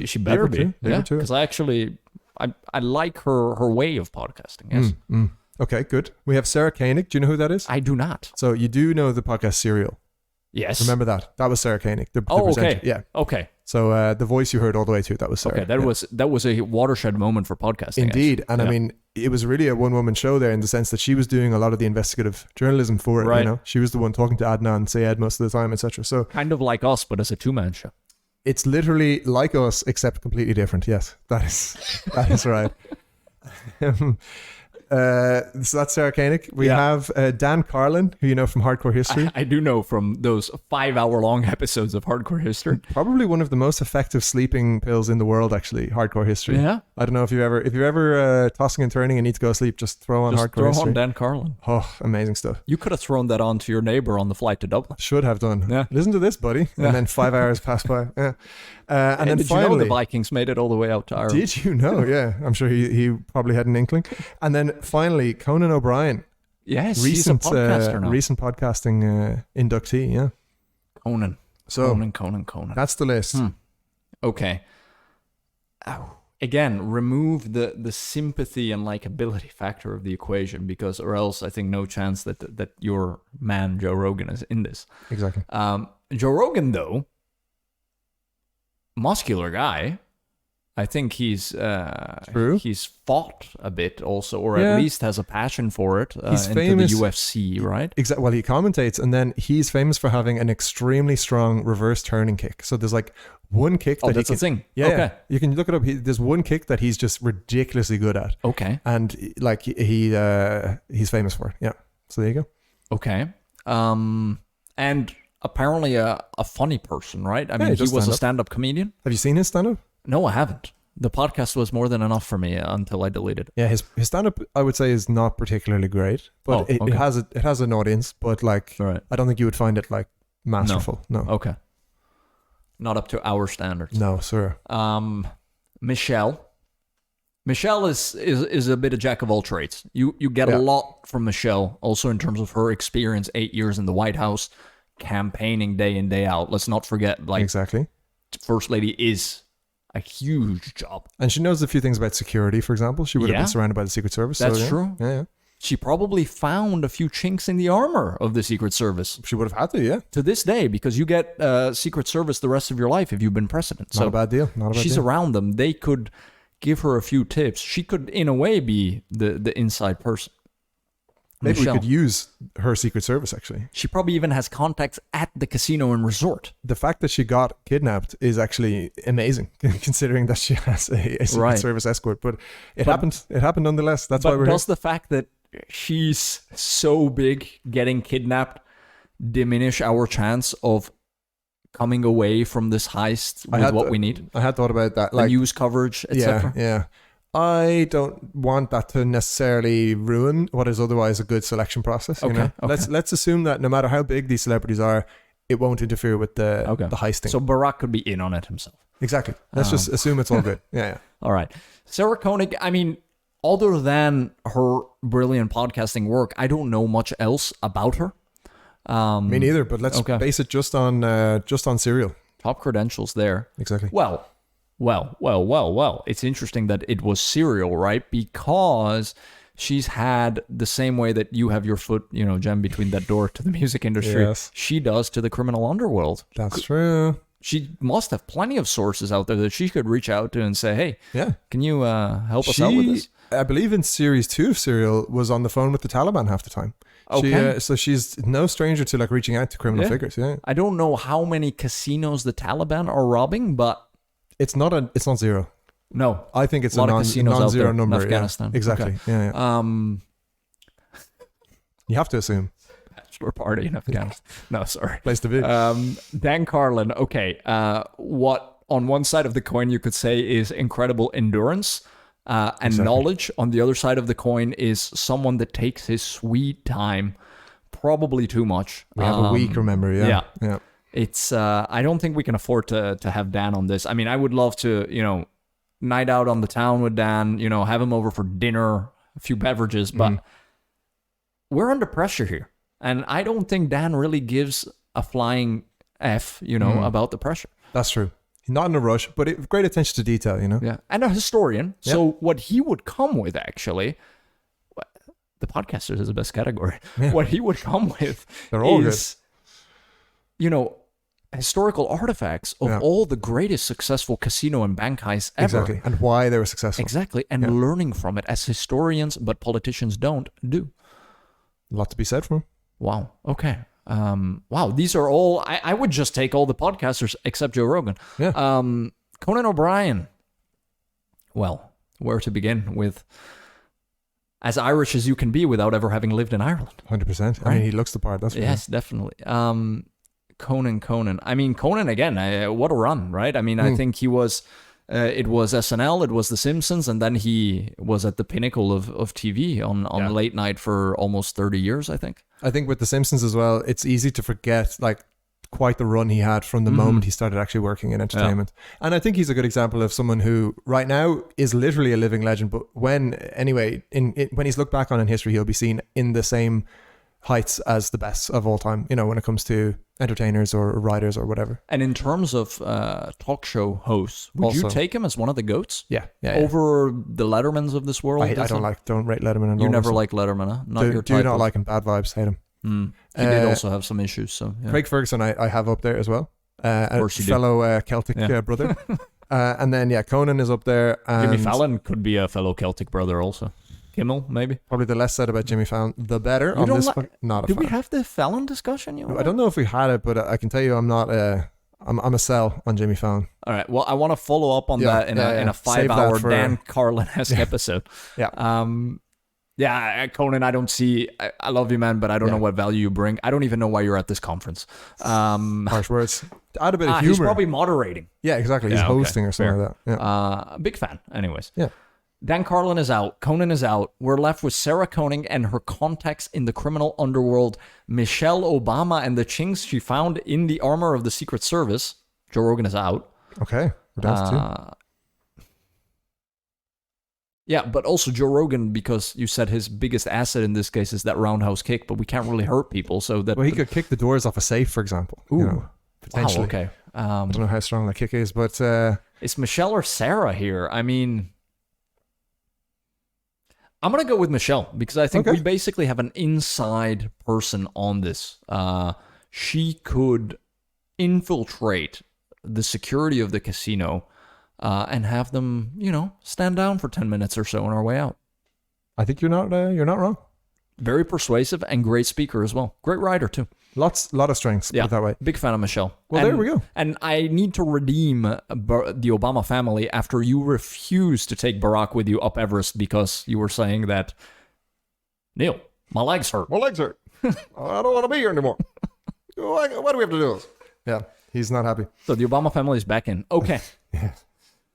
She better be. Leave Yeah, her to it. because I like her way of podcasting. Yes, Okay, good. We have Sarah Koenig. Do you know who that is? I do not. So you do know the podcast Serial. Yes. Remember that? That was Sarah Koenig. The Oh, presenter. okay. Yeah. Okay. So the voice you heard all the way through, that was Sarah. Okay. That Yeah. was a watershed moment for podcasting. Indeed. And I Yeah. mean, it was really a one-woman show there in the sense that she was doing a lot of the investigative journalism for it. Right. She was the one talking to Adnan Syed most of the time, etc. So Kind of like us, but as a two-man show. it's literally like us, except completely different. Yes, that is right. So that's Sarah Koenig. We have Dan Carlin, who you know from Hardcore History. I do know from those 5-hour-long episodes of Hardcore History. Probably one of the most effective sleeping pills in the world, actually. Hardcore History. Yeah. I don't know if you're ever tossing and turning and need to go to sleep, just throw on Just Hardcore throw History. on Dan Carlin. Oh, amazing stuff. You could have thrown that on to your neighbor on the flight to Dublin. Should have done. Yeah. Listen to this, buddy. Yeah. And then 5 hours pass by. Yeah. And then did finally, you know the Vikings made it all the way out to Ireland? did you know? Yeah, I'm sure he probably had an inkling. And then finally, Conan O'Brien, Yes, recent he's a podcaster now. recent podcasting inductee. Yeah. Conan. So Conan. that's the list. Okay. Again, remove the sympathy and likability factor of the equation because, or else I think no chance that your man Joe Rogan is in this. Exactly. Joe Rogan, though, muscular guy. I think he's True. he's fought a bit also, or Yeah. at least has a passion for it. He's into famous- the UFC, right? Exactly. Well, he commentates, and then he's famous for having an extremely strong reverse turning kick. So there's like one kick that Oh, he that's can. a thing. Yeah, Okay. yeah. You can look it up. There's one kick that he's just ridiculously good at, Okay. and like he's famous for it. Yeah. So there you go. Okay. And apparently a funny person, right? I mean, he he does was a stand-up. stand-up comedian. Have you seen his stand up? No, I haven't. The podcast was more than enough for me until I deleted it. Yeah, his stand up I would say is not particularly great, but Oh, it okay. has an audience. But like, All right. I don't think you would find it like masterful. No, Okay. Not up to our standards. no, sir. Michelle. Michelle is a bit of jack of all trades. You get Yeah. a lot from Michelle, also in terms of her experience 8 years in the White House, campaigning day in, day out. Let's not forget, like, Exactly. First Lady is a huge job. And she knows a few things about security, for example. She would have Yeah. been surrounded by the Secret Service. That's so, yeah. true. Yeah, yeah. She probably found a few chinks in the armor of the Secret Service. She would have had to, yeah. To this day, because you get Secret Service the rest of your life if you've been president. Not a bad deal. Not a bad she's deal. around them. They could give her a few tips. She could, in a way, be the inside person. Maybe Michelle. we could use her Secret Service, actually. She probably even has contacts at the casino and resort. The fact that she got kidnapped is actually amazing, considering that she has a Secret Service escort. But it happened. It happened nonetheless. That's why we're does here. the fact that she's so big getting kidnapped diminish our chance of coming away from this heist with what we need? I had thought about that. Like news coverage, etc. Yeah. I don't want that to necessarily ruin what is otherwise a good selection process. You know? Let's assume that no matter how big these celebrities are, it won't interfere with the heisting. So Barack could be in on it himself. Exactly. Let's just assume it's all good. Yeah. All right. Sarah Koenig, I mean, other than her brilliant podcasting work, I don't know much else about her. Me neither, but let's base it just on Serial. Top credentials there. Exactly. Well. It's interesting that it was Serial, right? Because she's had the same way that you have your foot, Jem, between that door to the music industry. Yes. She does to the criminal underworld. That's true. She must have plenty of sources out there that she could reach out to and say, hey, can you help us out with this? I believe in series 2 of Serial was on the phone with the Taliban half the time. Okay. So she's no stranger to like reaching out to criminal figures. Yeah. I don't know how many casinos the Taliban are robbing, but it's not zero. No, I think it's a lot of casinos non-zero out there number. in Afghanistan. Yeah. Exactly. Okay. Yeah. You have to assume. Bachelor party in Afghanistan. No, sorry. Place to be. Dan Carlin. Okay. What on one side of the coin you could say is incredible endurance and knowledge. On the other side of the coin is someone that takes his sweet time, probably too much. We have a week, remember? Yeah. It's I don't think we can afford to have Dan on this. I mean, I would love to, night out on the town with Dan, have him over for dinner, a few beverages, but we're under pressure here. And I don't think Dan really gives a flying F, about the pressure. That's true. Not in a rush, but great attention to detail, Yeah. And a historian. Yep. So what he would come with, actually, the podcasters is the best category. Yeah. What he would come with They're all is, historical artifacts of all the greatest successful casino and bank heists ever. Exactly. And why they were successful. Exactly. And learning from it as historians, but politicians don't do. A lot to be said from him. Wow. Okay. Wow. These are all, I would just take all the podcasters except Joe Rogan. Yeah. Conan O'Brien. Well, where to begin with as Irish as you can be without ever having lived in Ireland. 100%. Right? I mean, he looks the part. That's yes, definitely. Conan. I mean, Conan again. What a run, right? I mean, I think he was. It was SNL, it was The Simpsons, and then he was at the pinnacle of TV on late night for almost 30 years, I think. I think with The Simpsons as well, it's easy to forget like quite the run he had from the moment he started actually working in entertainment. Yeah. And I think he's a good example of someone who right now is literally a living legend, but when he's looked back on in history, he'll be seen in the same heights as the best of all time, when it comes to entertainers or writers or whatever. And in terms of talk show hosts, would you take him as one of the GOATs? Yeah. Over the Lettermans of this world? I don't rate Letterman at all. You never liked Letterman, huh? Not your type. Do not like him. Bad vibes. Hate him. He did also have some issues. So Craig Ferguson I have up there as well. Of course a fellow Celtic brother. And then Conan is up there. And Jimmy Fallon could be a fellow Celtic brother also. Kimmel, maybe. Probably the less said about Jimmy Fallon, the better. You on this not a Did fan. We have the Fallon discussion? I don't know if we had it, but I can tell you I'm not I'm a sell on Jimmy Fallon. All right. Well, I want to follow up on that in a 5-hour Dan Carlin-esque episode. Yeah. Conan, I don't see... I love you, man, but I don't know what value you bring. I don't even know why you're at this conference. Harsh words. Add a bit of humor. He's probably moderating. Yeah, exactly. He's hosting or something like that. Yeah. Big fan, anyways. Yeah. Dan Carlin is out. Conan is out. We're left with Sarah Koenig and her contacts in the criminal underworld, Michelle Obama and the chinks she found in the armor of the Secret Service. Joe Rogan is out. Okay. We're down to 2. Yeah, but also Joe Rogan, because you said his biggest asset in this case is that roundhouse kick, but we can't really hurt people. So that he could kick the doors off a safe, for example. Ooh. Potentially. Wow, okay. I don't know how strong that kick is, but... It's Michelle or Sarah here. I mean... I'm going to go with Michelle because I think Okay. we basically have an inside person on this. She could infiltrate the security of the casino and have them, stand down for 10 minutes or so on our way out. I think you're not wrong. Very persuasive and great speaker as well. Great writer too. Lot of strengths, put it that way. Big fan of Michelle. Well, there we go. And I need to redeem the Obama family after you refused to take Barack with you up Everest because you were saying that, Neil, my legs hurt. My legs hurt. I don't want to be here anymore. Why do we have to do this? Yeah, he's not happy. So the Obama family is back in. Okay.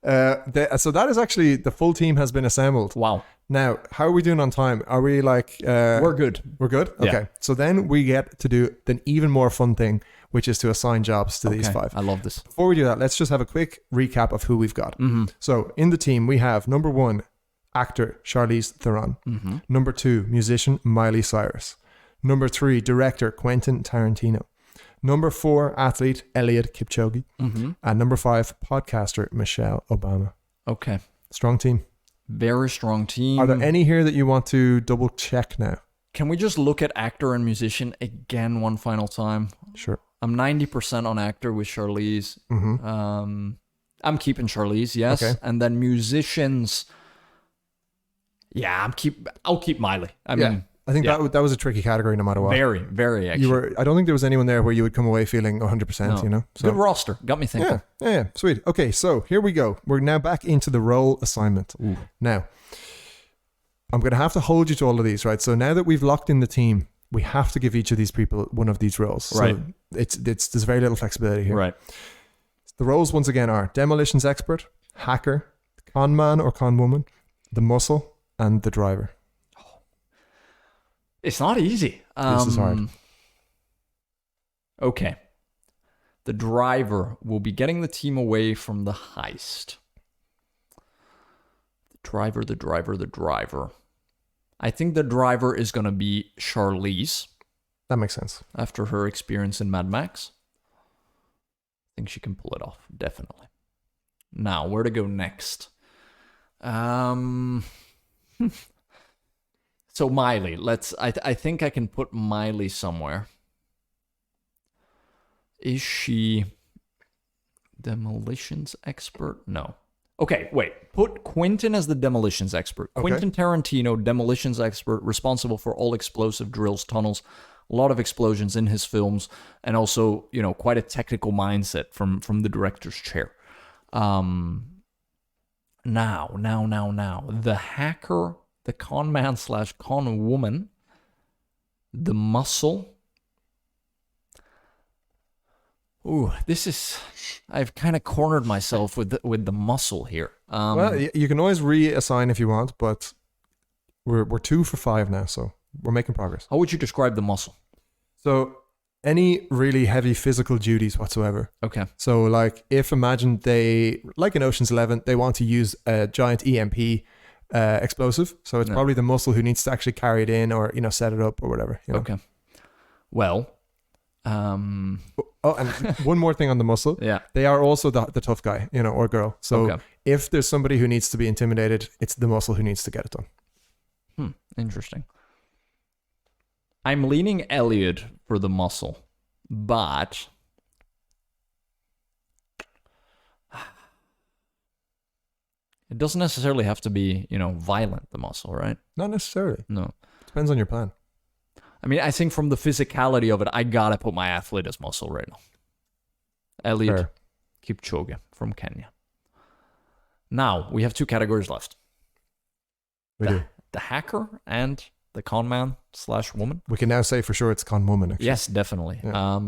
So that is actually, the full team has been assembled. Wow. Now, how are we doing on time? Are we like... We're good. We're good? Okay. Yeah. So then we get to do an even more fun thing, which is to assign jobs to these 5. I love this. Before we do that, let's just have a quick recap of who we've got. Mm-hmm. So in the team, we have number 1, actor Charlize Theron. Mm-hmm. Number 2, musician Miley Cyrus. Number 3, director Quentin Tarantino. Number 4, athlete Eliud Kipchoge. Mm-hmm. And number 5, podcaster Michelle Obama. Okay. Strong team. Very strong team. Are there any here that you want to double check now? Can we just look at actor and musician again one final time? Sure. I'm 90% on actor with Charlize. Mm-hmm. I'm keeping Charlize, yes. Okay. And then musicians, I'll keep Miley. I mean, I think that was a tricky category no matter what. very, very actually. I don't think there was anyone there where you would come away feeling 100%, No. So, Good roster. Got me thinking. yeah, sweet. Okay, so here we go. We're now back into the role assignment. Ooh. Now, I'm going to have to hold you to all of these, right? So now that we've locked in the team, we have to give each of these people one of these roles. Right. So there's very little flexibility here. Right. The roles once again are demolitions expert, hacker, con man or con woman, the muscle, and the driver. It's not easy. This is hard. Okay. The driver will be getting the team away from the heist. The driver. I think the driver is going to be Charlize That makes sense. after her experience in Mad Max. I think she can pull it off, definitely. Now, where to go next? So Miley, I think I can put Miley somewhere. Is she demolitions expert? No. Okay, wait. Put Quentin as the demolitions expert. Okay. Quentin Tarantino, demolitions expert, responsible for all explosive drills, tunnels, a lot of explosions in his films, and also, quite a technical mindset from the director's chair. Now. The hacker, the con man / con woman, the muscle. Ooh, I've kind of cornered myself with the muscle here. Well, you can always reassign if you want, but we're 2 for 5 now, so we're making progress. How would you describe the muscle? So any really heavy physical duties whatsoever. Okay. So like imagine they, like in Ocean's 11, they want to use a giant EMP explosive. So it's probably the muscle who needs to actually carry it in or, set it up or whatever. Okay. Well, Oh, and one more thing on the muscle. Yeah. They are also the tough guy, or girl. So if there's somebody who needs to be intimidated, it's the muscle who needs to get it done. Interesting. I'm leaning Eliud for the muscle, but it doesn't necessarily have to be, violent, the muscle, right? Not necessarily. No. Depends on your plan. I mean, I think from the physicality of it, I gotta put my athlete as muscle right now. Eliud Kipchoge from Kenya. Now, we have 2 categories left. We do. The hacker and the con man / woman. We can now say for sure it's con woman. Actually. Yes, definitely. Yeah.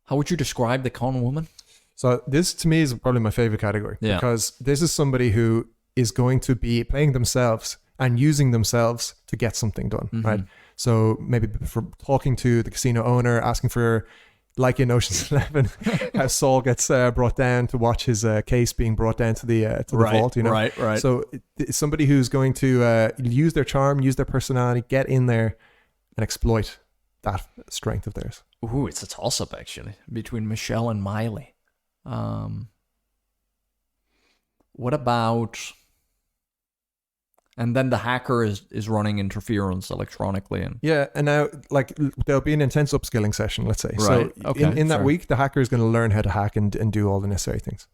How would you describe the con woman? So this to me is probably my favorite category because this is somebody who is going to be playing themselves and using themselves to get something done, right? So maybe for talking to the casino owner, asking for, like in Ocean's 11, how Saul gets brought down to watch his case being brought down to the vault, Right. So it's somebody who's going to use their charm, use their personality, get in there and exploit that strength of theirs. Ooh, it's a toss-up, actually, between Michelle and Miley. What about And then the hacker is running interference electronically. And Yeah, and now like there'll be an intense upskilling session, let's say. Right. So Okay, in that fair. week, the hacker is going to learn how to hack and do all the necessary things.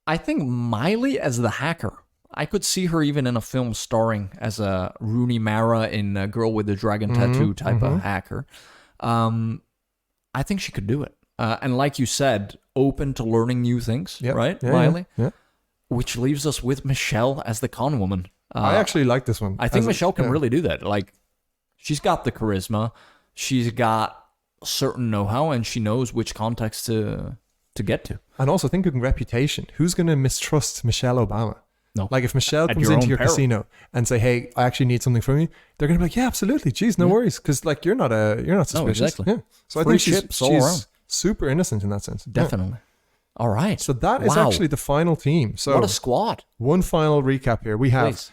I think Miley as the hacker. I could see her even in a film starring as a Rooney Mara in a Girl with the Dragon Tattoo type of hacker. I think she could do it. And like you said, open to learning new things, Yep. right, Yeah, Miley? Yeah. Which leaves us with Michelle as the con woman. I actually like this one. I think As a- Michelle can yeah. really do that. Like, she's got the charisma, she's got certain know-how, and she knows which context to get to. And also thinking reputation. Who's going to mistrust Michelle Obama? No. Like if Michelle At comes your into own your peril. casino and say, "Hey, I actually need something from you," they're going to be like, "Yeah, absolutely. Geez, no worries," because like you're not suspicious. exactly. Yeah. So Free I think chips all around. she's super innocent in that sense. Yeah. Definitely. All right. So that is Wow. actually the final team. So What a squad. one final recap here. We have Please.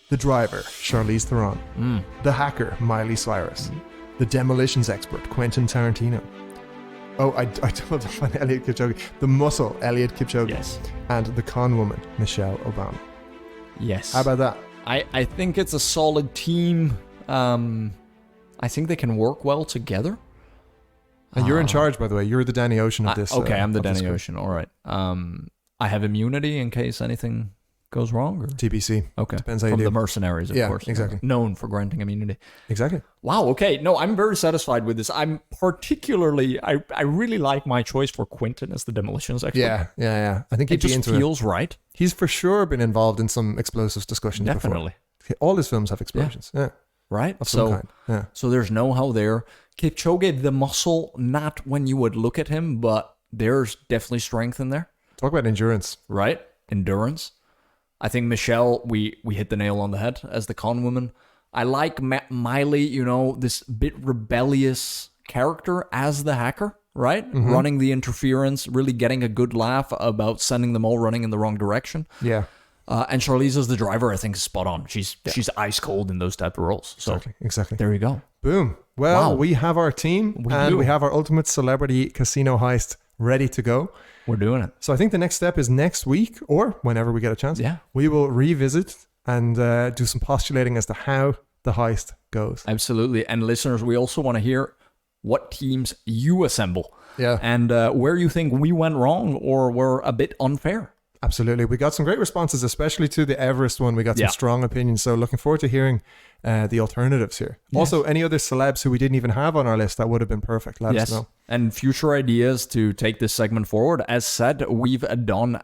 the driver, Charlize Theron, the hacker, Miley Cyrus, the demolitions expert, Quentin Tarantino. Oh, I told you about Elliot Kipchoge. The muscle, Elliot Kipchoge. Yes. And the con woman, Michelle Obama. Yes. How about that? I think it's a solid team. I think they can work well together. And you're in charge, by the way. You're the Danny Ocean of this. Okay, I'm the of this Danny group. Ocean. All right. I have immunity in case anything goes wrong. Or? TBC. Okay. Depends how you From do. the mercenaries, of Yeah, course. exactly. Known for granting immunity. Exactly. Wow. Okay. No, I'm very satisfied with this. I'm particularly, I really like my choice for Quentin as the demolitions expert. Yeah. I think It he'd be just into it. feels right. He's for sure been involved in some explosives discussions Definitely. before. All his films have explosions. Yeah. Right? Of some kind. Yeah. So there's know-how there. Kipchoge, the muscle, not when you would look at him, but there's definitely strength in there. Talk about endurance. Right? Endurance. I think Michelle, we hit the nail on the head as the con woman. I like Miley, this bit rebellious character as the hacker, right? Running the interference, really getting a good laugh about sending them all running in the wrong direction. Yeah. And Charlize as the driver, I think, is spot on. She's ice cold in those type of roles. So Exactly. there you go. Boom. Well, Wow. we have our team do. we have our ultimate celebrity casino heist ready to go. We're doing it. So I think the next step is next week or whenever we get a chance. Yeah. We will revisit and do some postulating as to how the heist goes. Absolutely. And listeners, we also want to hear what teams you assemble. Yeah. And where you think we went wrong or were a bit unfair. Absolutely. We got some great responses, especially to the Everest one. We got some Yeah. strong opinions. So looking forward to hearing the alternatives here. Yes. Also, any other celebs who we didn't even have on our list, that would have been perfect. Let us know. And future ideas to take this segment forward. As said, we've done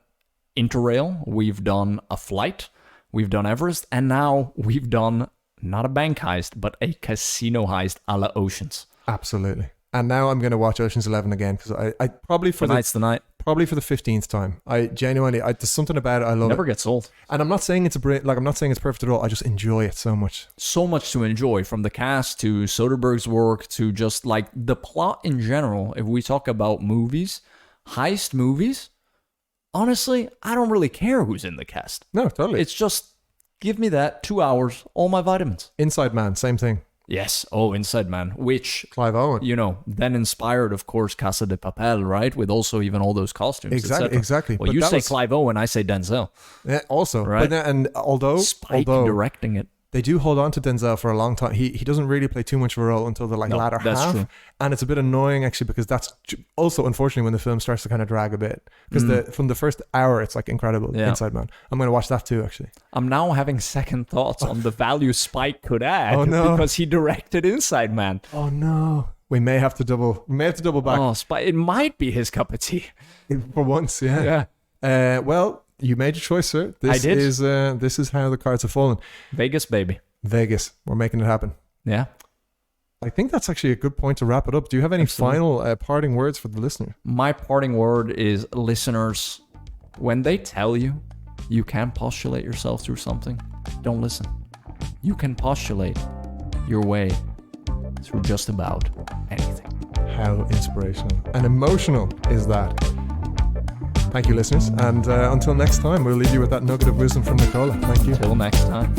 interrail, we've done a flight, we've done Everest, and now we've done not a bank heist, but a casino heist a la Oceans. Absolutely. And now I'm going to watch Ocean's 11 again because I probably for Tonight's the night. probably for the 15th time. I genuinely, there's something about it. I love Never it. gets old. And I'm not saying it's I'm not saying it's perfect at all. I just enjoy it so much. So much to enjoy, from the cast to Soderbergh's work to just like the plot in general. If we talk about movies, heist movies, honestly, I don't really care who's in the cast. No, totally. It's just give me that 2 hours, all my vitamins. Inside Man, same thing. Yes. Oh, Inside Man, which, Clive Owen. then inspired, of course, Casa de Papel, right? With also even all those costumes. Exactly, exactly. Well, But you that say was- Clive Owen, I say Denzel. Yeah, also, Right. and although Spike directing it. they do hold on to Denzel for a long time, he doesn't really play too much of a role until the No, latter that's half. true. And it's a bit annoying actually because that's also unfortunately when the film starts to kind of drag a bit because from the first hour it's like incredible. Yeah. Inside Man. I'm going to watch that too actually. I'm now having second thoughts on the value Spike could add Oh, no. because he directed Inside Man. Oh no. We may have to double back Oh, Spike, it might be his cup of tea. for once. Yeah. Yeah. Well, you made your choice, sir. This I did. This is how the cards have fallen. Vegas, baby. Vegas. We're making it happen. Yeah. I think that's actually a good point to wrap it up. Do you have any Absolutely. final parting words for the listener? My parting word is, listeners, when they tell you you can't postulate yourself through something, don't listen. You can postulate your way through just about anything. How inspirational and emotional is that? Thank you, listeners. And until next time, we'll leave you with that nugget of wisdom from Nicola. Thank you. Till next time.